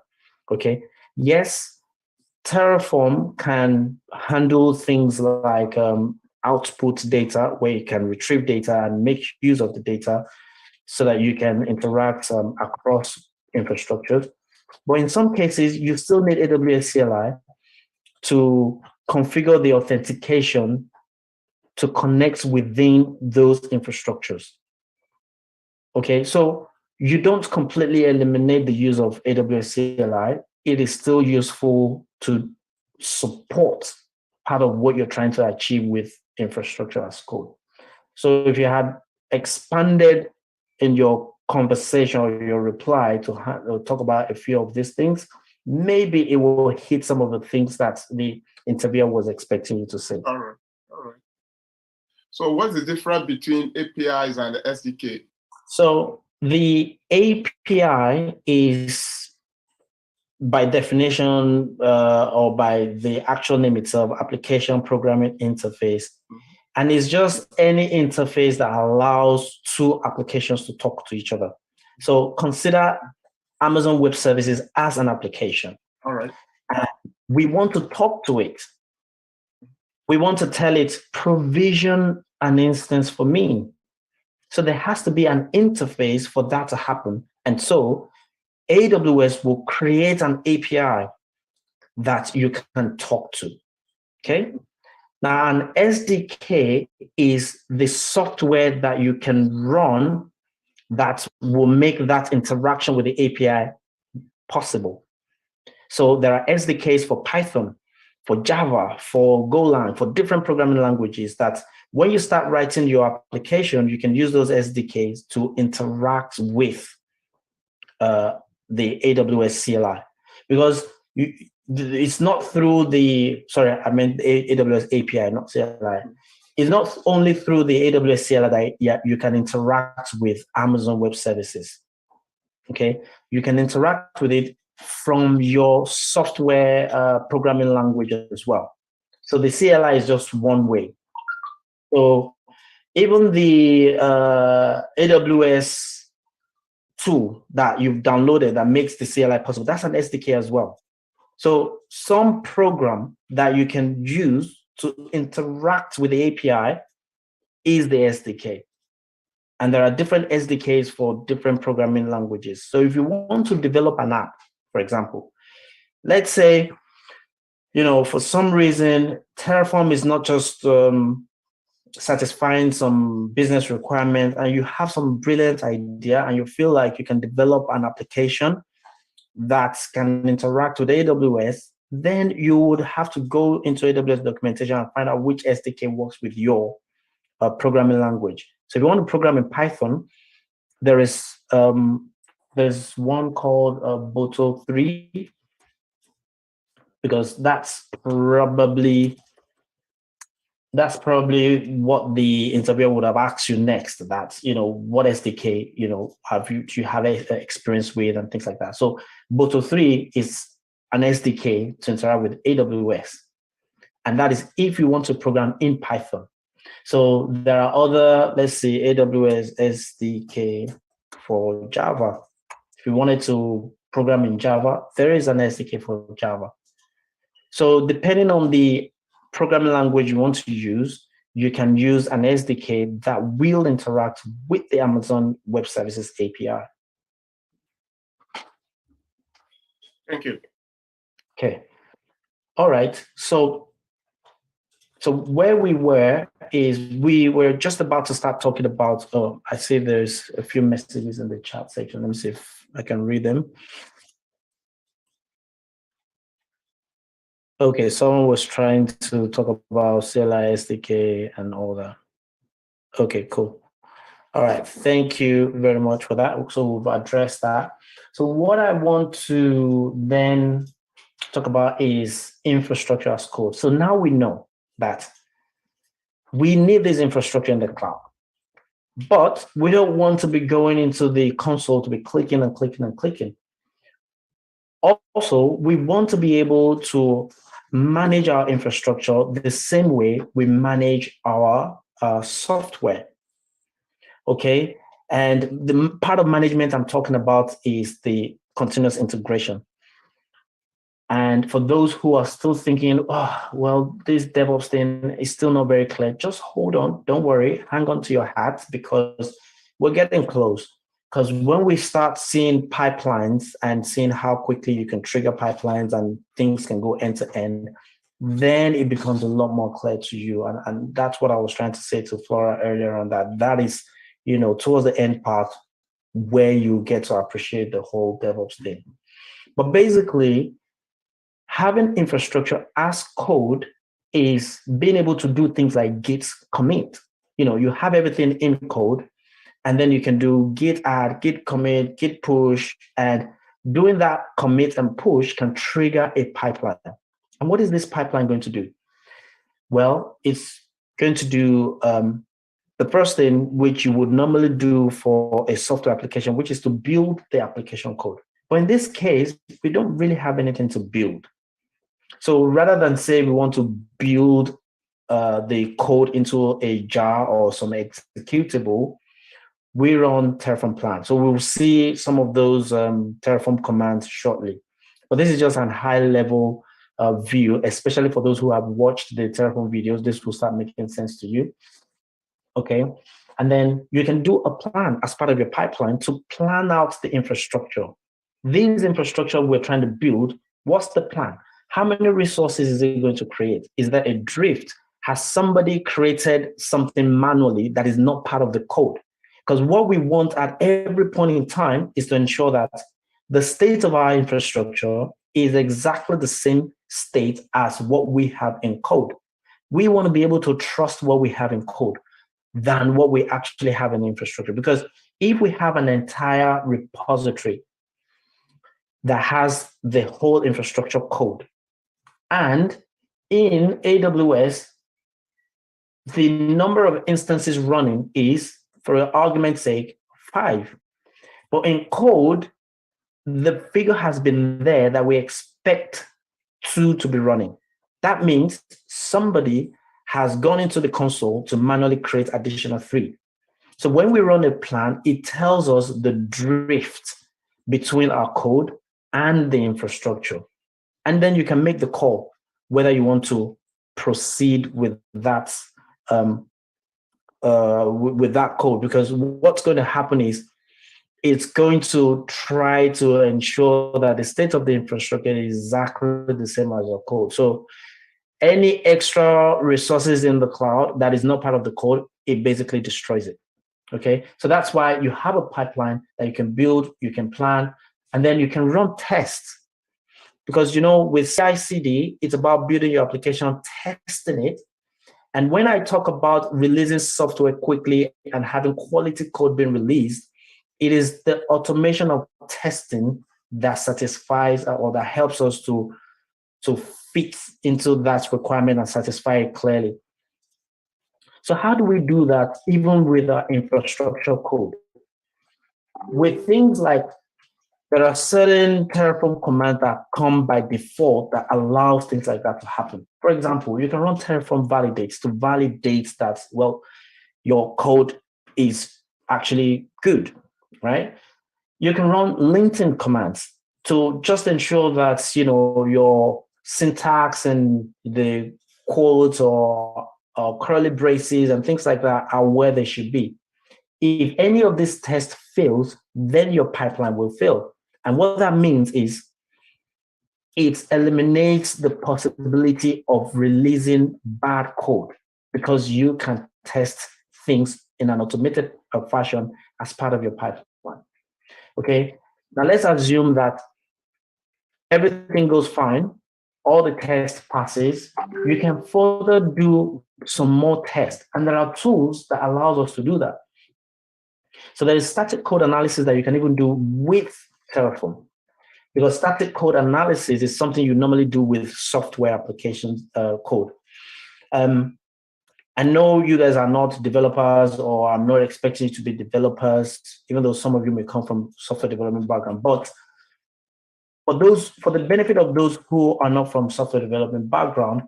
Okay. Yes, Terraform can handle things like output data, where you can retrieve data and make use of the data so that you can interact across infrastructures. But in some cases, you still need AWS CLI to configure the authentication to connect within those infrastructures. Okay, so you don't completely eliminate the use of AWS CLI. It is still useful to support part of what you're trying to achieve with infrastructure as code. So if you had expanded in your conversation or your reply to talk about a few of these things, maybe it will hit some of the things that the interviewer was expecting you to say. All right. So what's the difference between APIs and the SDK? So the API is, by definition, or by the actual name itself, application programming interface. And it's just any interface that allows two applications to talk to each other. So consider Amazon Web Services as an application. All right. We want to talk to it. We want to tell it, provision an instance for me. So there has to be an interface for that to happen. And so AWS will create an API that you can talk to. Okay. Now, an SDK is the software that you can run that will make that interaction with the API possible. So there are SDKs for Python, for Java, for Golang, for different programming languages that when you start writing your application, you can use those SDKs to interact with the AWS CLI. Because it's not through the, sorry, I meant the AWS API, not CLI. It's not only through the AWS CLI that you can interact with Amazon Web Services. Okay, you can interact with it from your software programming language as well. So the CLI is just one way. So even the AWS tool that you've downloaded that makes the CLI possible, that's an SDK as well. So some program that you can use to interact with the API is the SDK. And there are different SDKs for different programming languages. So if you want to develop an app, for example, let's say, for some reason, Terraform is not just satisfying some business requirement, and you have some brilliant idea and you feel like you can develop an application that can interact with AWS, then you would have to go into AWS documentation and find out which SDK works with your programming language. So if you want to program in Python, there's one called Boto3, because that's probably what the interviewer would have asked you next. That, what SDK, do you have experience with and things like that. So Boto3 is an SDK to interact with AWS. And that is if you want to program in Python. So there are other, let's see, AWS SDK for Java. If you wanted to program in Java, there is an SDK for Java. So depending on the programming language you want to use, you can use an SDK that will interact with the Amazon Web Services API. Thank you. Okay. All right. So where we were is we were just about to start talking about, oh, I see there's a few messages in the chat section. Let me see if I can read them. Okay, someone was trying to talk about CLI, SDK and all that. Okay, cool. All right, thank you very much for that. So we've addressed that. So what I want to then talk about is infrastructure as code. So now we know that we need this infrastructure in the cloud, but we don't want to be going into the console to be clicking and clicking and clicking. Also, we want to be able to manage our infrastructure the same way we manage our software. Okay. And the part of management I'm talking about is the continuous integration. And for those who are still thinking, oh, well, this DevOps thing is still not very clear, just hold on. Don't worry. Hang on to your hat because we're getting close. Because when we start seeing pipelines and seeing how quickly you can trigger pipelines and things can go end to end, then it becomes a lot more clear to you. And that's what I was trying to say to Flora earlier on, that is, towards the end part where you get to appreciate the whole DevOps thing. But basically, having infrastructure as code is being able to do things like git commit. You have everything in code, and then you can do git add, git commit, git push, and doing that commit and push can trigger a pipeline. And what is this pipeline going to do? Well, it's going to do the first thing which you would normally do for a software application, which is to build the application code. But in this case, we don't really have anything to build. So rather than say we want to build the code into a jar or some executable, we run Terraform plan. So we'll see some of those Terraform commands shortly. But this is just a high level view, especially for those who have watched the Terraform videos. This will start making sense to you. Okay. And then you can do a plan as part of your pipeline to plan out the infrastructure. These infrastructure we're trying to build, what's the plan? How many resources is it going to create? Is there a drift? Has somebody created something manually that is not part of the code? Because what we want at every point in time is to ensure that the state of our infrastructure is exactly the same state as what we have in code. We want to be able to trust what we have in code than what we actually have in infrastructure. Because if we have an entire repository that has the whole infrastructure code, and in AWS, the number of instances running is, for argument's sake, 5. But in code, the figure has been there that we expect 2 to be running. That means somebody has gone into the console to manually create additional 3. So when we run a plan, it tells us the drift between our code and the infrastructure. And then you can make the call whether you want to proceed with that code, because what's going to happen is it's going to try to ensure that the state of the infrastructure is exactly the same as your code. So any extra resources in the cloud that is not part of the code, it basically destroys it. Okay, so that's why you have a pipeline that you can build, you can plan, and then you can run tests. Because, with CI/CD, it's about building your application, testing it. And when I talk about releasing software quickly and having quality code being released, it is the automation of testing that satisfies or that helps us to fit into that requirement and satisfy it clearly. So how do we do that even with our infrastructure code? With things like, there are certain Terraform commands that come by default that allows things like that to happen. For example, you can run Terraform validates to validate that, well, your code is actually good, right? You can run LinkedIn commands to just ensure that, your syntax and the quotes or curly braces and things like that are where they should be. If any of these tests fails, then your pipeline will fail. And what that means is it eliminates the possibility of releasing bad code because you can test things in an automated fashion as part of your pipeline. Okay, now let's assume that everything goes fine, all the test passes. You can further do some more tests, and there are tools that allows us to do that. So there is static code analysis that you can even do with Terraform, because static code analysis is something you normally do with software applications code. I know you guys are not developers, or I'm not expecting you to be developers, even though some of you may come from software development background. But for the benefit of those who are not from software development background,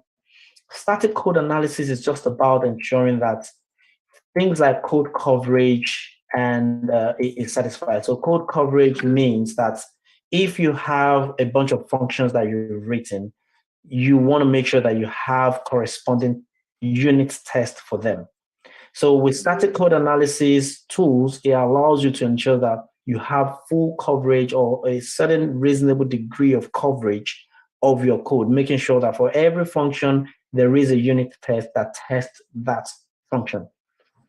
static code analysis is just about ensuring that things like code coverage and is satisfied. So code coverage means that if you have a bunch of functions that you've written, you want to make sure that you have corresponding unit tests for them. So with static code analysis tools, it allows you to ensure that you have full coverage or a certain reasonable degree of coverage of your code, making sure that for every function, there is a unit test that tests that function.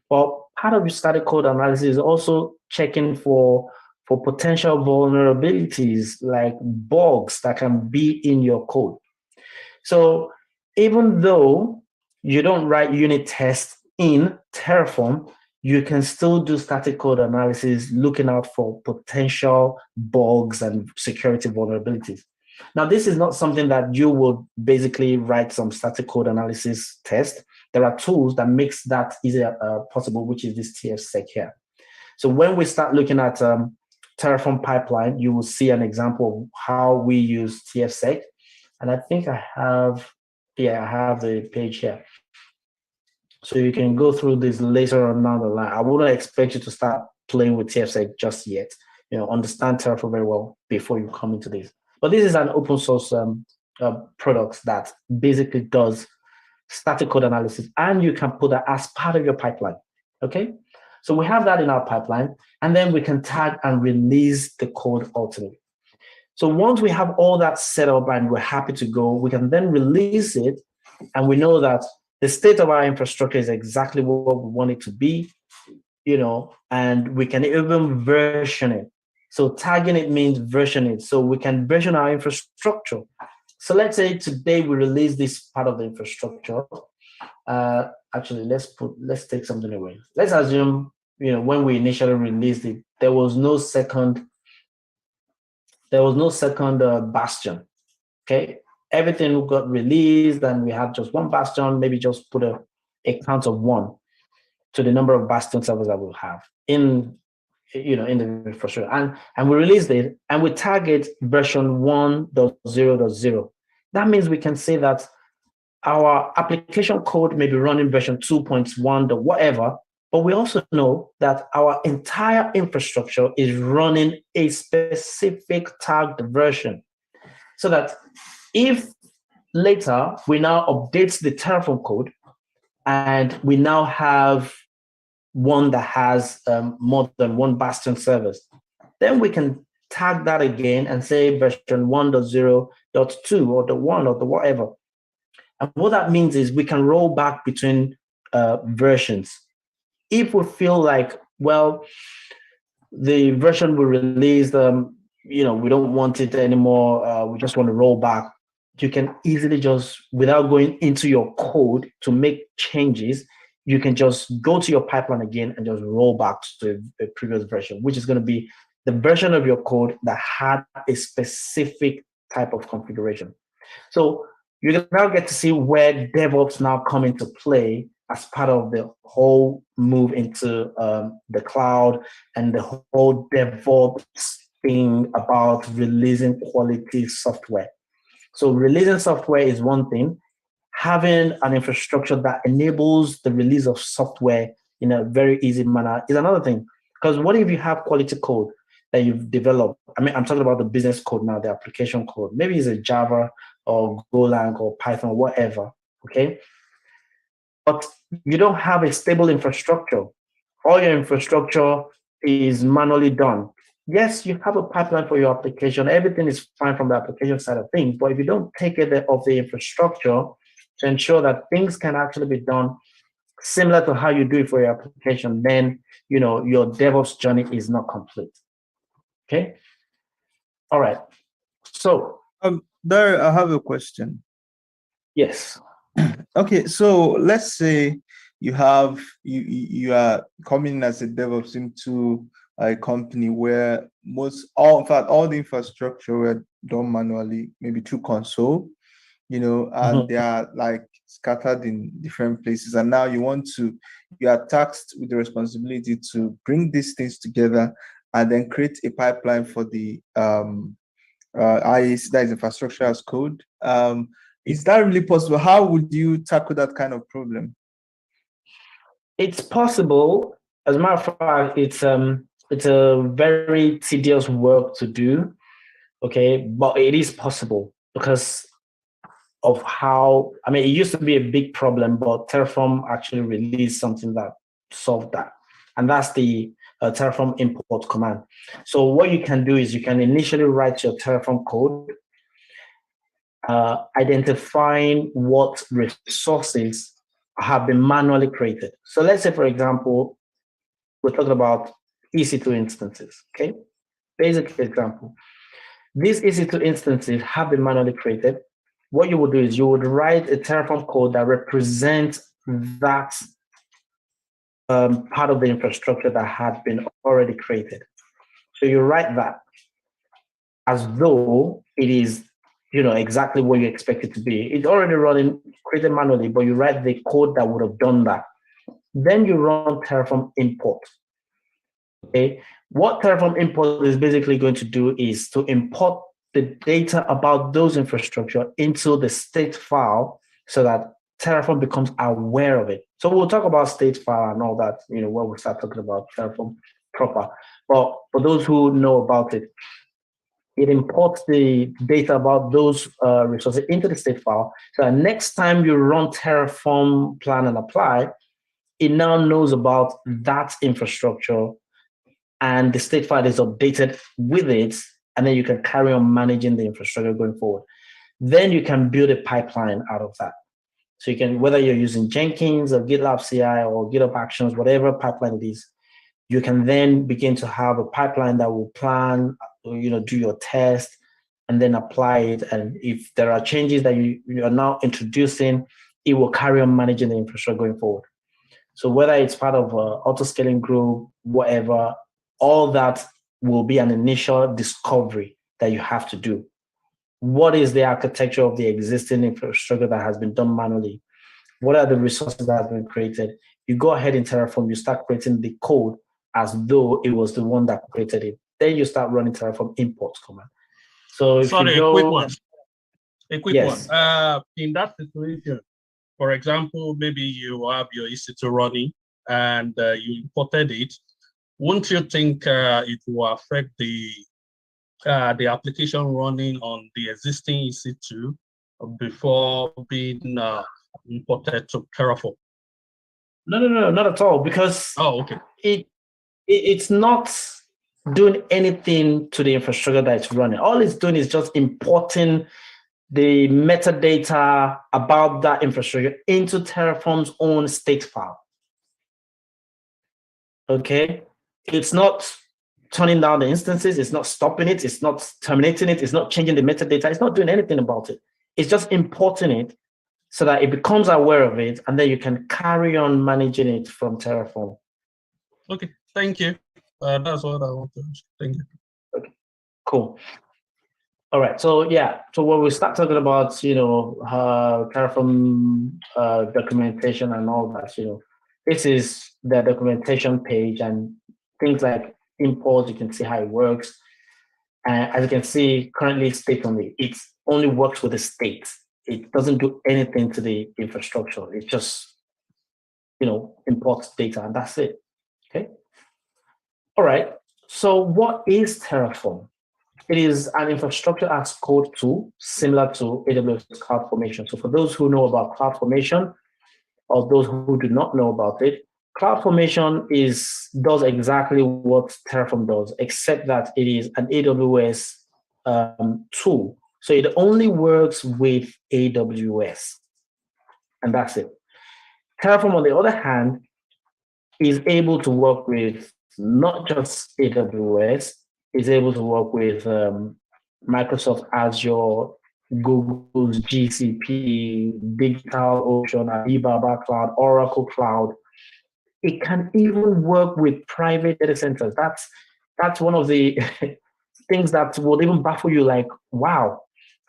Well, part of your static code analysis is also checking for potential vulnerabilities like bugs that can be in your code. So even though you don't write unit tests in Terraform, you can still do static code analysis looking out for potential bugs and security vulnerabilities. Now, this is not something that you will basically write some static code analysis test. There are tools that makes that easier possible, which is this TFSec here. So when we start looking at Terraform pipeline, you will see an example of how we use TFSec. And I think I have the page here. So you can go through this later on down the line. I wouldn't expect you to start playing with TFSec just yet. Understand Terraform very well before you come into this. But this is an open source product that basically does static code analysis, and you can put that as part of your pipeline. Okay, so we have that in our pipeline, and then we can tag and release the code ultimately. So once we have all that set up and we're happy to go, we can then release it, and we know that the state of our infrastructure is exactly what we want it to be, and we can even version it. So tagging it means version it. So we can version our infrastructure. So let's say today we release this part of the infrastructure. Actually, let's take something away. Let's assume, when we initially released it, there was no second bastion. Okay, everything got released, and we had just one bastion. Maybe just put a count of 1 to the number of bastion servers that we'll have in the infrastructure, and we released it, and we target version 1.0.0. That means we can say that our application code may be running version 2.1 or whatever, but we also know that our entire infrastructure is running a specific tagged version. So that if later we now update the Terraform code and we now have one that has more than one bastion servers, then we can tag that again and say version 1.0.2 or the 1 or the whatever. And what that means is we can roll back between versions. If we feel like, well, the version we released, we don't want it anymore, we just want to roll back, you can easily just, without going into your code to make changes, you can just go to your pipeline again and just roll back to the previous version, which is going to be the version of your code that had a specific type of configuration. So you can now get to see where DevOps now come into play as part of the whole move into the cloud and the whole DevOps thing about releasing quality software. So releasing software is one thing. Having an infrastructure that enables the release of software in a very easy manner is another thing. Because what if you have quality code that you've developed? I mean, I'm talking about the business code now, the application code. Maybe it's a Java or Golang or Python or whatever, okay? But you don't have a stable infrastructure. All your infrastructure is manually done. yes, you have a pipeline for your application. Everything is fine from the application side of things. But if you don't take care of the infrastructure to ensure that things can actually be done similar to how you do it for your application, then your DevOps journey is not complete. Okay. All right. So there, I have a question. yes. Okay, so let's say you are coming in as a DevOps into a company where in fact all the infrastructure were done manually, maybe through console, and they are like scattered in different places. And now you are tasked with the responsibility to bring these things together and then create a pipeline for the IAC, that is infrastructure as code. Is that really possible? How would you tackle that kind of problem? It's possible. As a matter of fact, it's a very tedious work to do. Okay, but it is possible because of how, I mean, it used to be a big problem, but Terraform actually released something that solved that. And that's the Terraform import command. So what you can do is you can initially write your Terraform code, identifying what resources have been manually created. So let's say, for example, we're talking about EC2 instances, okay? Basic example. These EC2 instances have been manually created. What you would do is you would write a Terraform code that represents that part of the infrastructure that had been already created. So you write that as though it is, exactly what you expect it to be. It's already running, created manually, but you write the code that would have done that. Then you run Terraform import. Okay, what Terraform import is basically going to do is to import the data about those infrastructure into the state file so that Terraform becomes aware of it. So we'll talk about state file and all that, when we start talking about Terraform proper. But for those who know about it, it imports the data about those resources into the state file. So that next time you run Terraform plan and apply, it now knows about that infrastructure and the state file is updated with it, and then you can carry on managing the infrastructure going forward. Then you can build a pipeline out of that. So you can, whether you're using Jenkins or GitLab CI or GitHub Actions, whatever pipeline it is, you can then begin to have a pipeline that will plan, do your test, and then apply it. And if there are changes that you are now introducing, it will carry on managing the infrastructure going forward. So whether it's part of auto-scaling group, whatever, all that will be an initial discovery that you have to do. What is the architecture of the existing infrastructure that has been done manually? What are the resources that have been created? You go ahead in Terraform, you start creating the code as though it was the one that created it. Then you start running Terraform imports command. So if Sorry, you go, a quick one. A quick yes. one. In that situation, for example, maybe you have your EC2 running and you imported it. Won't you think it will affect the application running on the existing EC2 before being imported to Terraform? No, not at all, because okay. It's not doing anything to the infrastructure that it's running. All it's doing is just importing the metadata about that infrastructure into Terraform's own state file. Okay, it's not turning down the instances, it's not stopping it, it's not terminating it, it's not changing the metadata, it's not doing anything about it. It's just importing it so that it becomes aware of it, and then you can carry on managing it from Terraform. Okay, thank you. That's what I want to ask. Thank you. Okay, cool. All right, so yeah, so when we start talking about, Terraform documentation and all that, this is the documentation page and things like imports, you can see how it works. And as you can see, currently state only, it only works with the state. It doesn't do anything to the infrastructure. It just, imports data and that's it, okay? All right, so what is Terraform? It is an infrastructure as code tool similar to AWS Cloud Formation. So for those who know about Cloud Formation or those who do not know about it, CloudFormation does exactly what Terraform does, except that it is an AWS tool. So it only works with AWS, and that's it. Terraform, on the other hand, is able to work with not just AWS, is able to work with Microsoft Azure, Google's GCP, DigitalOcean, Alibaba Cloud, Oracle Cloud. It can even work with private data centers. That's one of the things that would even baffle you, like, wow.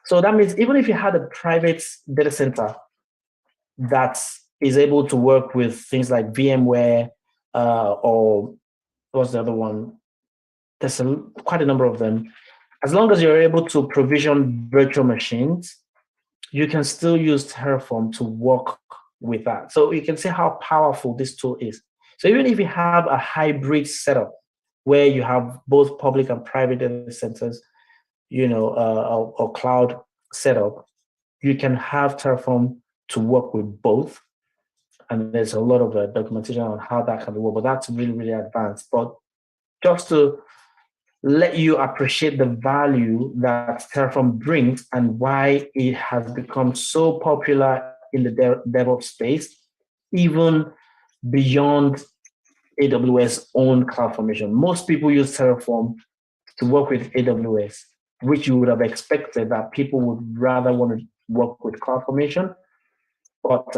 So that means even if you had a private data center that is able to work with things like VMware, or what's the other one? There's quite a number of them. As long as you're able to provision virtual machines, you can still use Terraform to work with that. So you can see how powerful this tool is. So even if you have a hybrid setup where you have both public and private data centers, or cloud setup, you can have Terraform to work with both. And there's a lot of documentation on how that can work, but that's really, really advanced. But just to let you appreciate the value that Terraform brings and why it has become so popular in the DevOps space, even beyond AWS own CloudFormation. Most people use Terraform to work with AWS, which you would have expected that people would rather want to work with CloudFormation. But as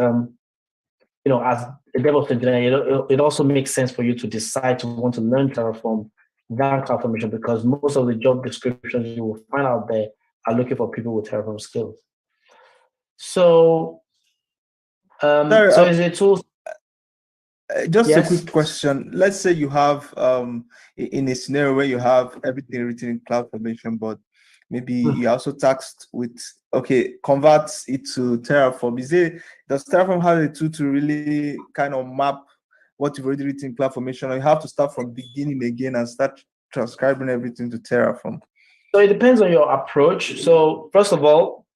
a DevOps engineer, it also makes sense for you to decide to want to learn Terraform than CloudFormation, because most of the job descriptions you will find out there are looking for people with Terraform skills. So, is it tool? Just Yes? a quick question. Let's say you have in a scenario where you have everything written in CloudFormation, but maybe you also tasked with convert it to Terraform. Does Terraform have a tool to really kind of map what you've already written in CloudFormation, or you have to start from beginning again and start transcribing everything to Terraform? So it depends on your approach. So first of all,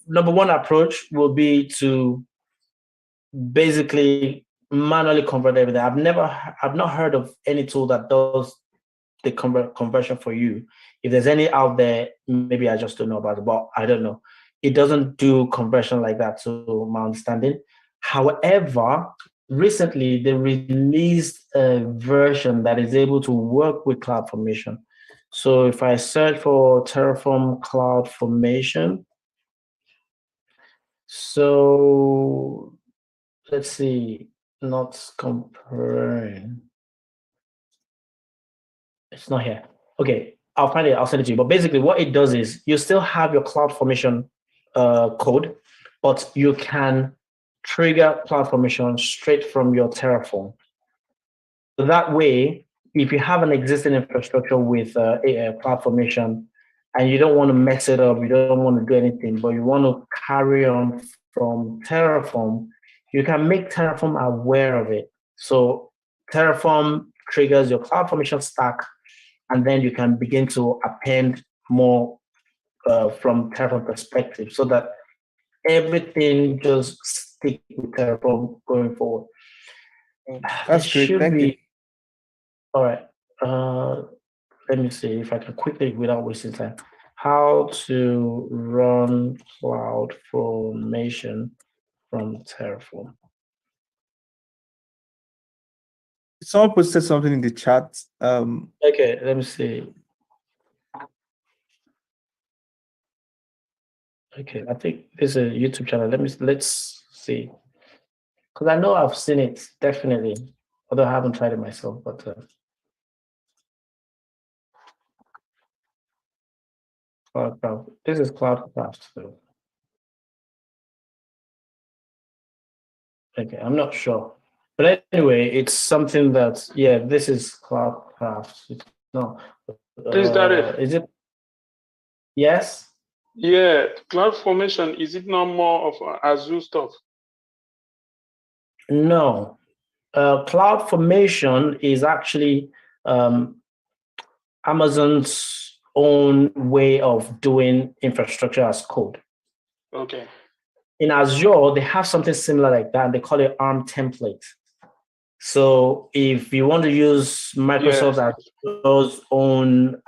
number one approach will be to basically manually convert everything. I've not heard of any tool that does the conversion for you. If there's any out there, maybe I just don't know about it, but I don't know. It doesn't do conversion like that, to my understanding. However, recently they released a version that is able to work with CloudFormation. So if I search for Terraform CloudFormation, so let's see, not comparing. It's not here. Okay, I'll find it. I'll send it to you. But basically, what it does is you still have your CloudFormation code, but you can trigger CloudFormation straight from your Terraform. So that way, if you have an existing infrastructure with a CloudFormation and you don't want to mess it up, you don't want to do anything, but you want to carry on from Terraform, you can make Terraform aware of it. So Terraform triggers your CloudFormation stack, and then you can begin to append more from Terraform perspective, so that everything just stick with Terraform going forward. That's great. Thank you. All right. Let me see if I can quickly, without wasting time, how to run CloudFormation from Terraform. Someone posted something in the chat. Okay, let me see. Okay, I think this is a YouTube channel. Let's see, because I know I've seen it definitely, although I haven't tried it myself. But CloudCraft. This is CloudCraft. So. Okay, I'm not sure, but anyway, it's something that this is CloudCraft. No, Is that it? Is it? Yes. Yeah, CloudFormation, is it not more of Azure stuff? No, CloudFormation is actually Amazon's own way of doing infrastructure as code. Okay. In Azure, they have something similar like that, and they call it ARM template. So if you want to use Microsoft Azure's own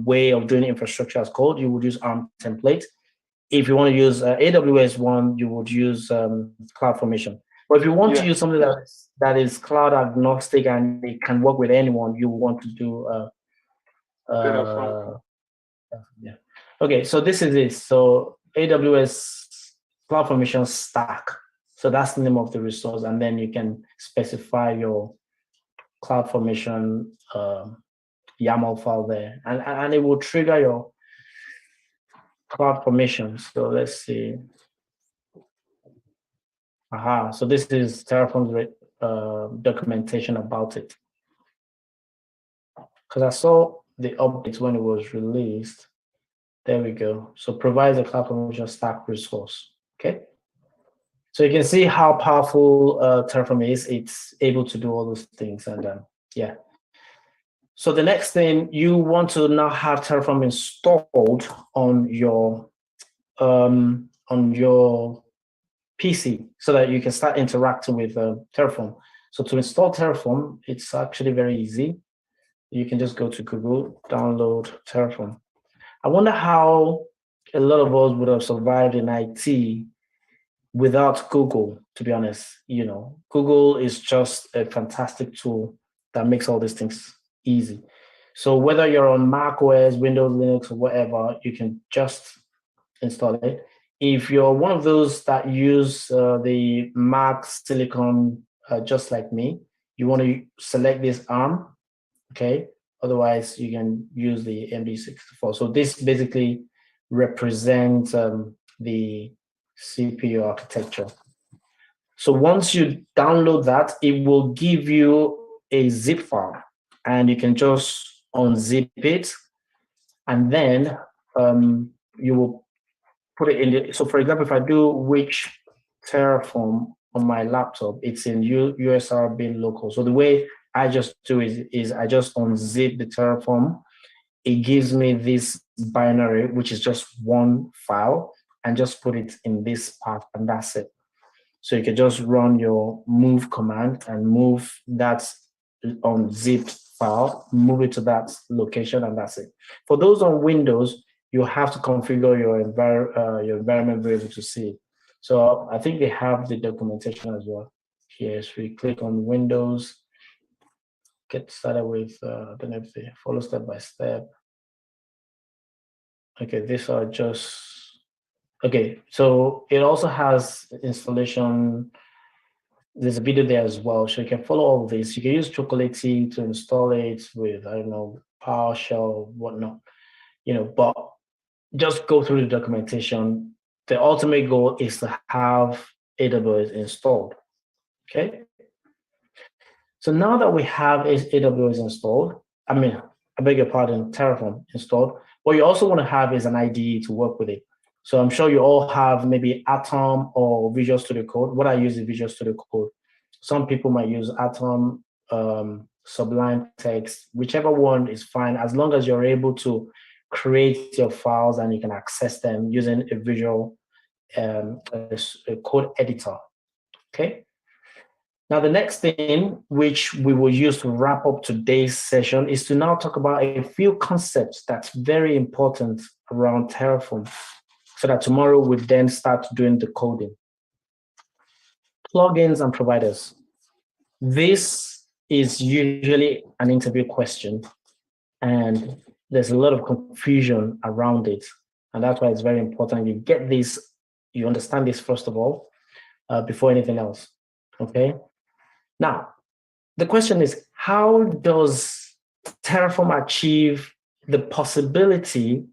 way of doing infrastructure as code, you would use ARM template. If you want to use AWS one, you would use Cloud Formation. But if you want to use something that is cloud agnostic and it can work with anyone, you want to do yeah. Okay, so this is it. So AWS Cloud Formation stack. So that's the name of the resource, and then you can specify your Cloud Formation YAML file there, and it will trigger your Cloud Formation. So let's see. Aha, so this is Terraform's documentation about it. Because I saw the update when it was released. There we go. So provides a Cloud Formation stack resource. Okay. So you can see how powerful Terraform is. It's able to do all those things. And yeah. So the next thing, you want to now have Terraform installed on your PC so that you can start interacting with Terraform. So to install Terraform, it's actually very easy. You can just go to Google, download Terraform. I wonder how a lot of us would have survived in IT without Google, to be honest. You know, Google is just a fantastic tool that makes all these things easy. So whether you're on Mac OS, Windows, Linux, or whatever, you can just install it. If you're one of those that use the Mac Silicon, just like me, you want to select this ARM, okay? Otherwise, you can use the MD64. So this basically represents the CPU architecture. So once you download that, it will give you a zip file, and you can just unzip it, and then you will put it in the, so for example, if I do which Terraform on my laptop, it's in USR bin local. So the way I just do is I just unzip the Terraform. It gives me this binary, which is just one file, and just put it in this path, and that's it. So you can just run your move command and move that unzipped file, move it to that location, and that's it. For those on Windows, you have to configure your environment variable to see it. So I think they have the documentation as well. Here, so we click on Windows, get started with, I don't know if they follow step by step. Okay, these are just, okay, so it also has installation. There's a video there as well, so you can follow all of this. You can use Chocolatey to install it with, I don't know, PowerShell, whatnot, you know, but just go through the documentation. The ultimate goal is to have AWS installed, okay? So now that we have AWS installed, I beg your pardon, Terraform installed, what you also want to have is an IDE to work with it. So I'm sure you all have maybe Atom or Visual Studio Code. What I use is Visual Studio Code. Some people might use Atom, Sublime Text, whichever one is fine, as long as you're able to create your files and you can access them using a visual a code editor, okay? Now, the next thing which we will use to wrap up today's session is to now talk about a few concepts that's very important around Terraform, so that tomorrow we then start doing the coding. Plugins and providers. This is usually an interview question, and there's a lot of confusion around it. And that's why it's very important you get this, you understand this first of all, before anything else, okay? Now, the question is, how does Terraform achieve the possibility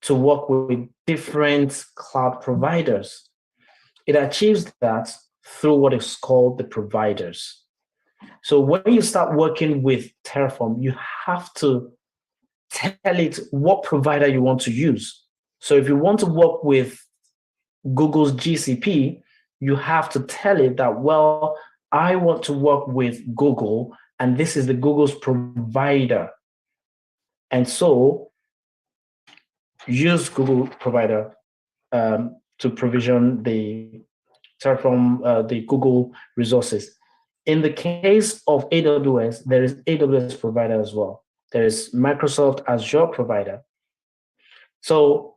to work with different cloud providers? It achieves that through what is called the providers. So when you start working with Terraform, you have to tell it what provider you want to use. So if you want to work with Google's GCP, you have to tell it that, well, I want to work with Google, and this is the Google's provider. And so use Google provider to provision the Terraform, the Google resources. In the case of AWS, there is AWS provider as well. There is Microsoft Azure provider. So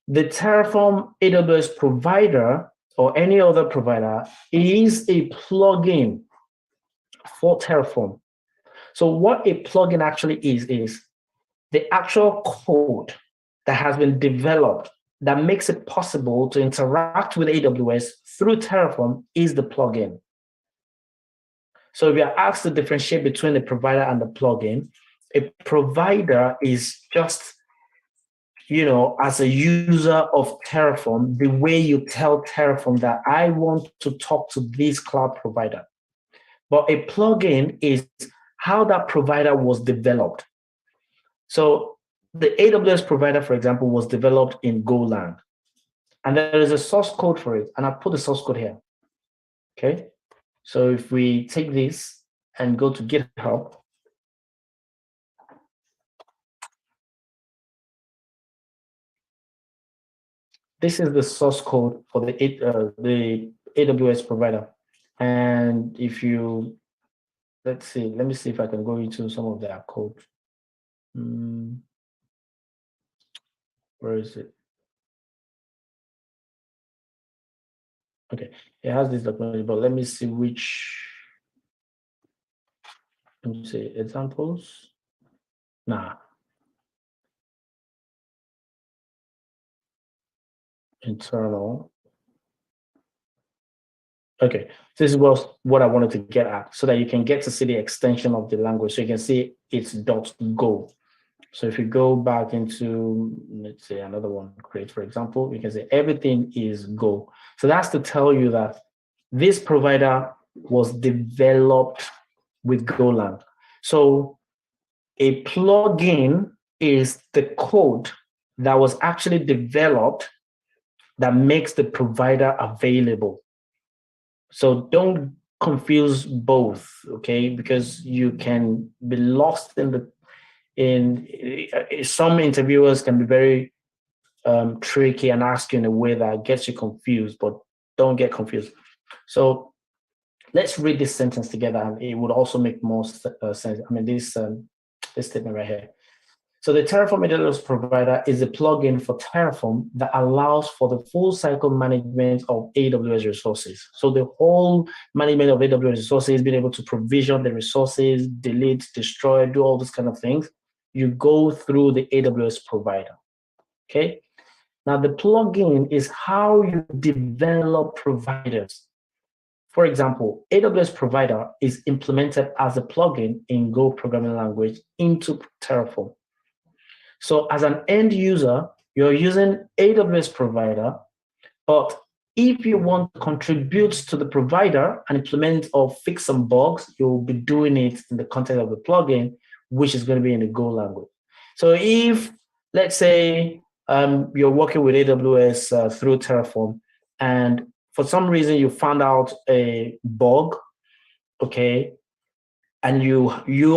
the Terraform AWS provider or any other provider is a plugin for Terraform. So what a plugin actually is the actual code that has been developed that makes it possible to interact with AWS through Terraform is the plugin. So if you're asked to differentiate between the provider and the plugin, a provider is just, as a user of Terraform, the way you tell Terraform that I want to talk to this cloud provider. But a plugin is how that provider was developed. So the AWS provider, for example, was developed in Golang. And there is a source code for it. And I put the source code here. Okay. So if we take this and go to GitHub, this is the source code for the AWS provider. And if you, let me see if I can go into some of their code. Where is it? Okay, it has this document, but let me see which, let me see, examples. Nah. Internal. Okay, this is what I wanted to get at, so that you can get to see the extension of the language. So you can see it's .go. So if you go back into, let's say, another one, create, for example, you can say everything is Go. So that's to tell you that this provider was developed with Golang. So a plugin is the code that was actually developed that makes the provider available. So don't confuse both, okay? Because you can be lost in some interviewers can be very tricky and ask you in a way that gets you confused, but don't get confused. So let's read this sentence together, and it would also make more sense. I mean, this statement right here. So the Terraform AWS provider is a plugin for Terraform that allows for the full cycle management of AWS resources. So the whole management of AWS resources, being able to provision the resources, delete, destroy, do all these kind of things, you go through the AWS provider, okay? Now the plugin is how you develop providers. For example, AWS provider is implemented as a plugin in Go programming language into Terraform. So as an end user, you're using AWS provider, but if you want to contribute to the provider and implement or fix some bugs, you'll be doing it in the context of the plugin, which is going to be in the Go language. So if, let's say, you're working with AWS through Terraform, and for some reason you found out a bug, okay, and you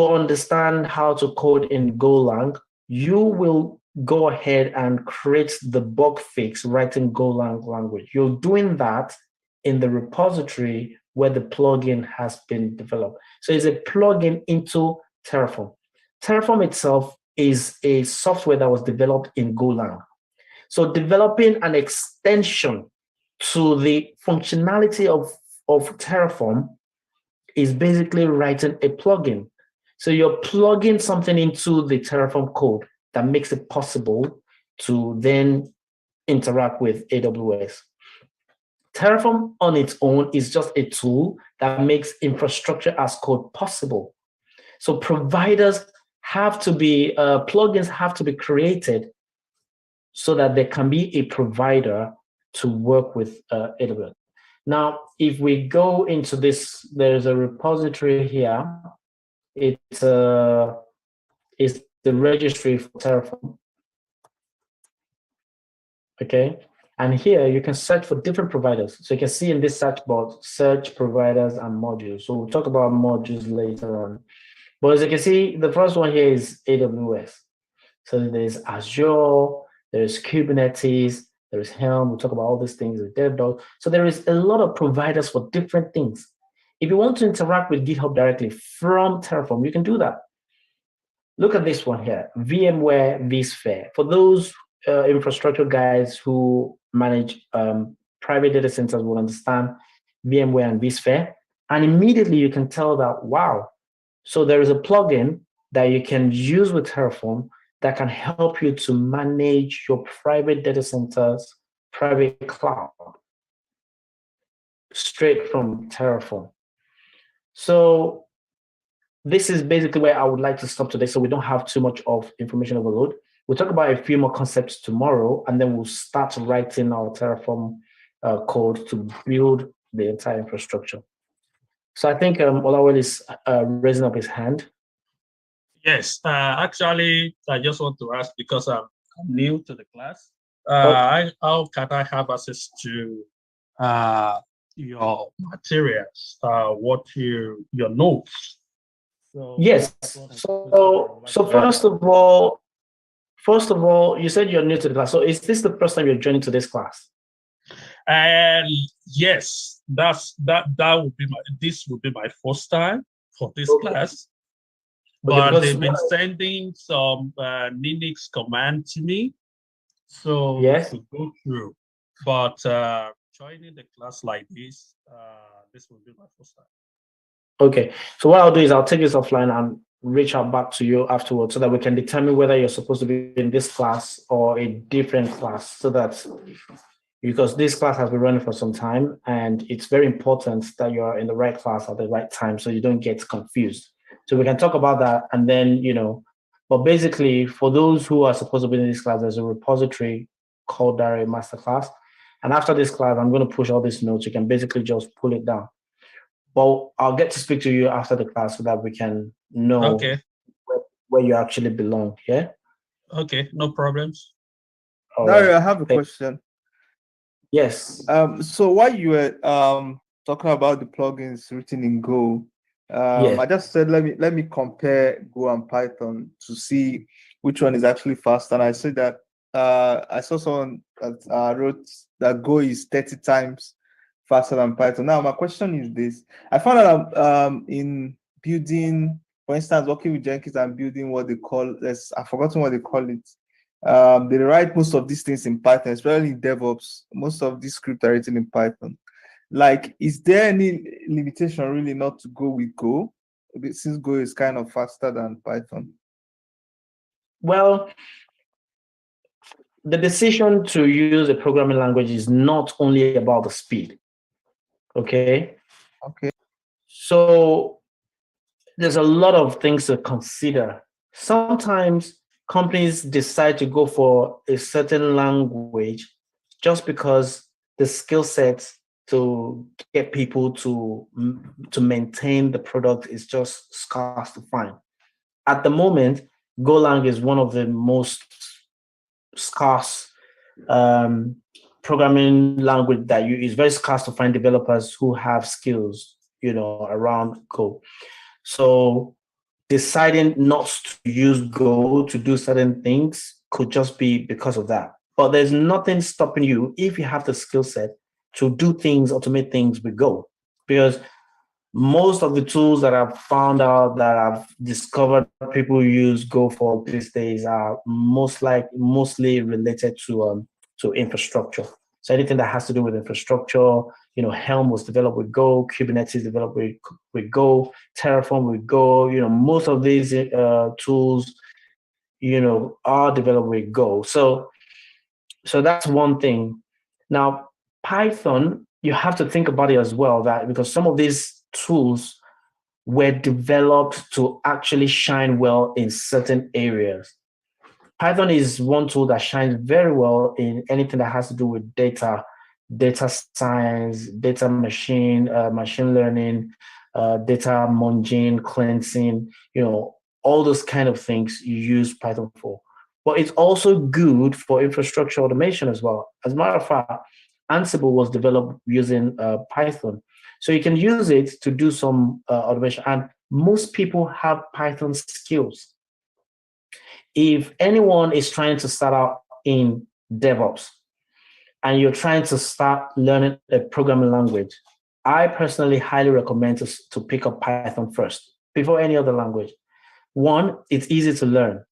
understand how to code in Golang, you will go ahead and create the bug fix right in Golang language. You're doing that in the repository where the plugin has been developed. So it's a plugin into Terraform. Terraform itself is a software that was developed in Golang. So developing an extension to the functionality of Terraform is basically writing a plugin. So you're plugging something into the Terraform code that makes it possible to then interact with AWS. Terraform on its own is just a tool that makes infrastructure as code possible. So providers have to be, plugins have to be created so that there can be a provider to work with AWS. Now, if we go into this, there's a repository here. It's the registry for Terraform. Okay, and here you can search for different providers. So you can see in this search box, search providers and modules. So we'll talk about modules later on. But as you can see, the first one here is AWS. So there's Azure, there's Kubernetes, there's Helm. We'll talk about all these things with DevDops. So there is a lot of providers for different things. If you want to interact with GitHub directly from Terraform, you can do that. Look at this one here, VMware vSphere. For those infrastructure guys who manage private data centers will understand VMware and vSphere. And immediately you can tell that, wow, so there is a plugin that you can use with Terraform that can help you to manage your private data centers, private cloud, straight from Terraform. So this is basically where I would like to stop today so we don't have too much of information overload. We'll talk about a few more concepts tomorrow, and then we'll start writing our Terraform code to build the entire infrastructure. So I think Olawale is raising up his hand. Yes, actually, I just want to ask because I'm new to the class. How can I have access to your materials? Your notes? So yes. So first of all, you said you're new to the class. So is this the first time you're joining to this class? And yes, that would be this would be my first time for this class. But they've been sending some Linux command to me, so yes, to go through. But joining the class like this, this will be my first time. Okay, so what I'll do is I'll take this offline and reach out back to you afterwards so that we can determine whether you're supposed to be in this class or a different class, so that because this class has been running for some time and it's very important that you're in the right class at the right time so you don't get confused. So we can talk about that, and then, but basically for those who are supposed to be in this class, there's a repository called Terraform Masterclass. And after this class, I'm going to push all these notes. You can basically just pull it down. But I'll get to speak to you after the class so that we can know where you actually belong. Yeah. Okay, no problems. Dario, I have a question. Yes. So while you were talking about the plugins written in Go, I just said let me compare Go and Python to see which one is actually faster. And I said that I saw someone that wrote that Go is 30 times faster than Python. Now my question is this: I found out in building, for instance, working with Jenkins and building what they call I've forgotten what they call it. They write most of these things in Python, especially in DevOps. Most of these scripts are written in Python. Like, is there any limitation really not to go with Go, since Go is kind of faster than Python? Well, the decision to use a programming language is not only about the speed. Okay. So there's a lot of things to consider. Sometimes companies decide to go for a certain language just because the skill set to get people to maintain the product is just scarce to find. At the moment, Golang is one of the most scarce programming language that is very scarce to find developers who have skills, around Go. So deciding not to use Go to do certain things could just be because of that. But there's nothing stopping you if you have the skill set to do things, automate things with Go. Because most of the tools that I've found out that I've discovered people use Go for these days are mostly related to infrastructure. So anything that has to do with infrastructure, Helm was developed with Go, Kubernetes developed with Go, Terraform with Go. Most of these tools, are developed with Go. So that's one thing. Now, Python, you have to think about it as well, that because some of these tools were developed to actually shine well in certain areas. Python is one tool that shines very well in anything that has to do with data science, data machine learning, data munging, cleansing, all those kind of things you use Python for. But it's also good for infrastructure automation as well. As a matter of fact, Ansible was developed using Python. So you can use it to do some automation. And most people have Python skills. If anyone is trying to start out in DevOps and you're trying to start learning a programming language, I personally highly recommend to pick up Python first before any other language. One, it's easy to learn.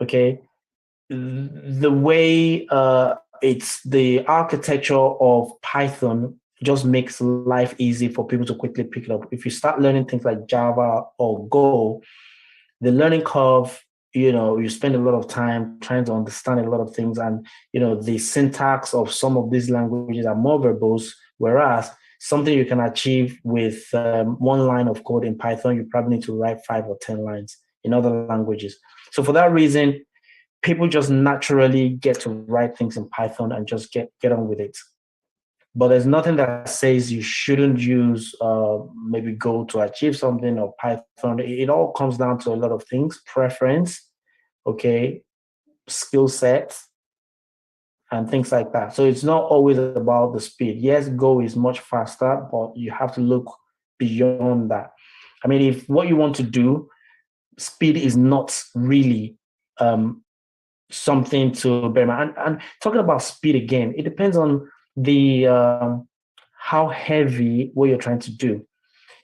Okay, the way it's the architecture of Python just makes life easy for people to quickly pick it up. If you start learning things like Java or Go, the learning curve, you spend a lot of time trying to understand a lot of things, and the syntax of some of these languages are more verbose, whereas something you can achieve with one line of code in Python, you probably need to write 5 or 10 lines in other languages. So for that reason, people just naturally get to write things in Python and just get on with it. But there's nothing that says you shouldn't use maybe Go to achieve something, or Python. It all comes down to a lot of things: preference, okay, skill set, and things like that. So it's not always about the speed. Yes, Go is much faster, but you have to look beyond that. I mean, if what you want to do, speed is not really something to bear in mind. And talking about speed again, it depends on the how heavy what you're trying to do.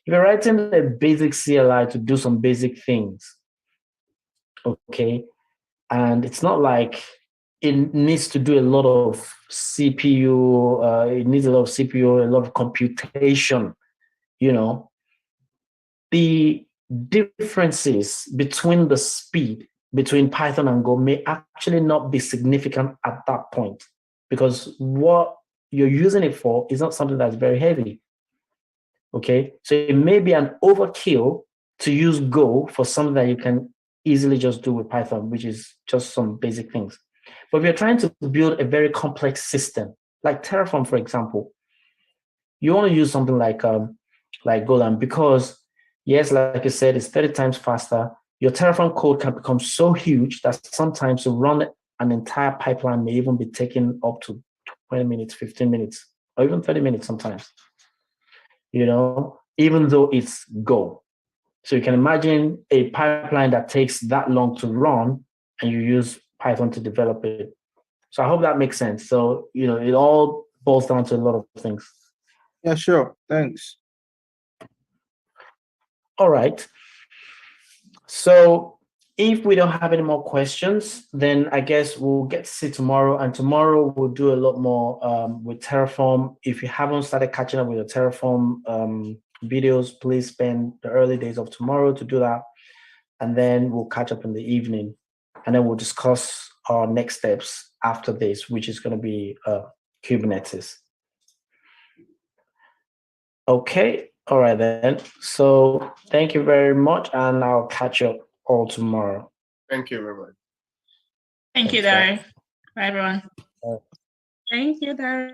If you're writing a basic CLI to do some basic things, okay, and it's not like it needs to do a lot of CPU, it needs a lot of CPU, a lot of computation, the differences between the speed between Python and Go may actually not be significant at that point, because what you're using it for is not something that's very heavy. Okay, so it may be an overkill to use Go for something that you can easily just do with Python, which is just some basic things. But if you're trying to build a very complex system, like Terraform, for example, you want to use something like Golang, because yes, like I said, it's 30 times faster. Your Terraform code can become so huge that sometimes to run an entire pipeline may even be taking up to 20 minutes, 15 minutes, or even 30 minutes sometimes, even though it's Go. So you can imagine a pipeline that takes that long to run, and you use Python to develop it. So I hope that makes sense. So, it all boils down to a lot of things. Yeah, sure. Thanks. All right. So if we don't have any more questions, then I guess we'll get to see tomorrow. And tomorrow we'll do a lot more with Terraform. If you haven't started catching up with the Terraform videos, please spend the early days of tomorrow to do that. And then we'll catch up in the evening. And then we'll discuss our next steps after this, which is going to be Kubernetes. Okay. All right, then. So thank you very much. And I'll catch you all tomorrow. Thank you very much. Thank you, Dari. Bye, everyone. Thank you, Dari.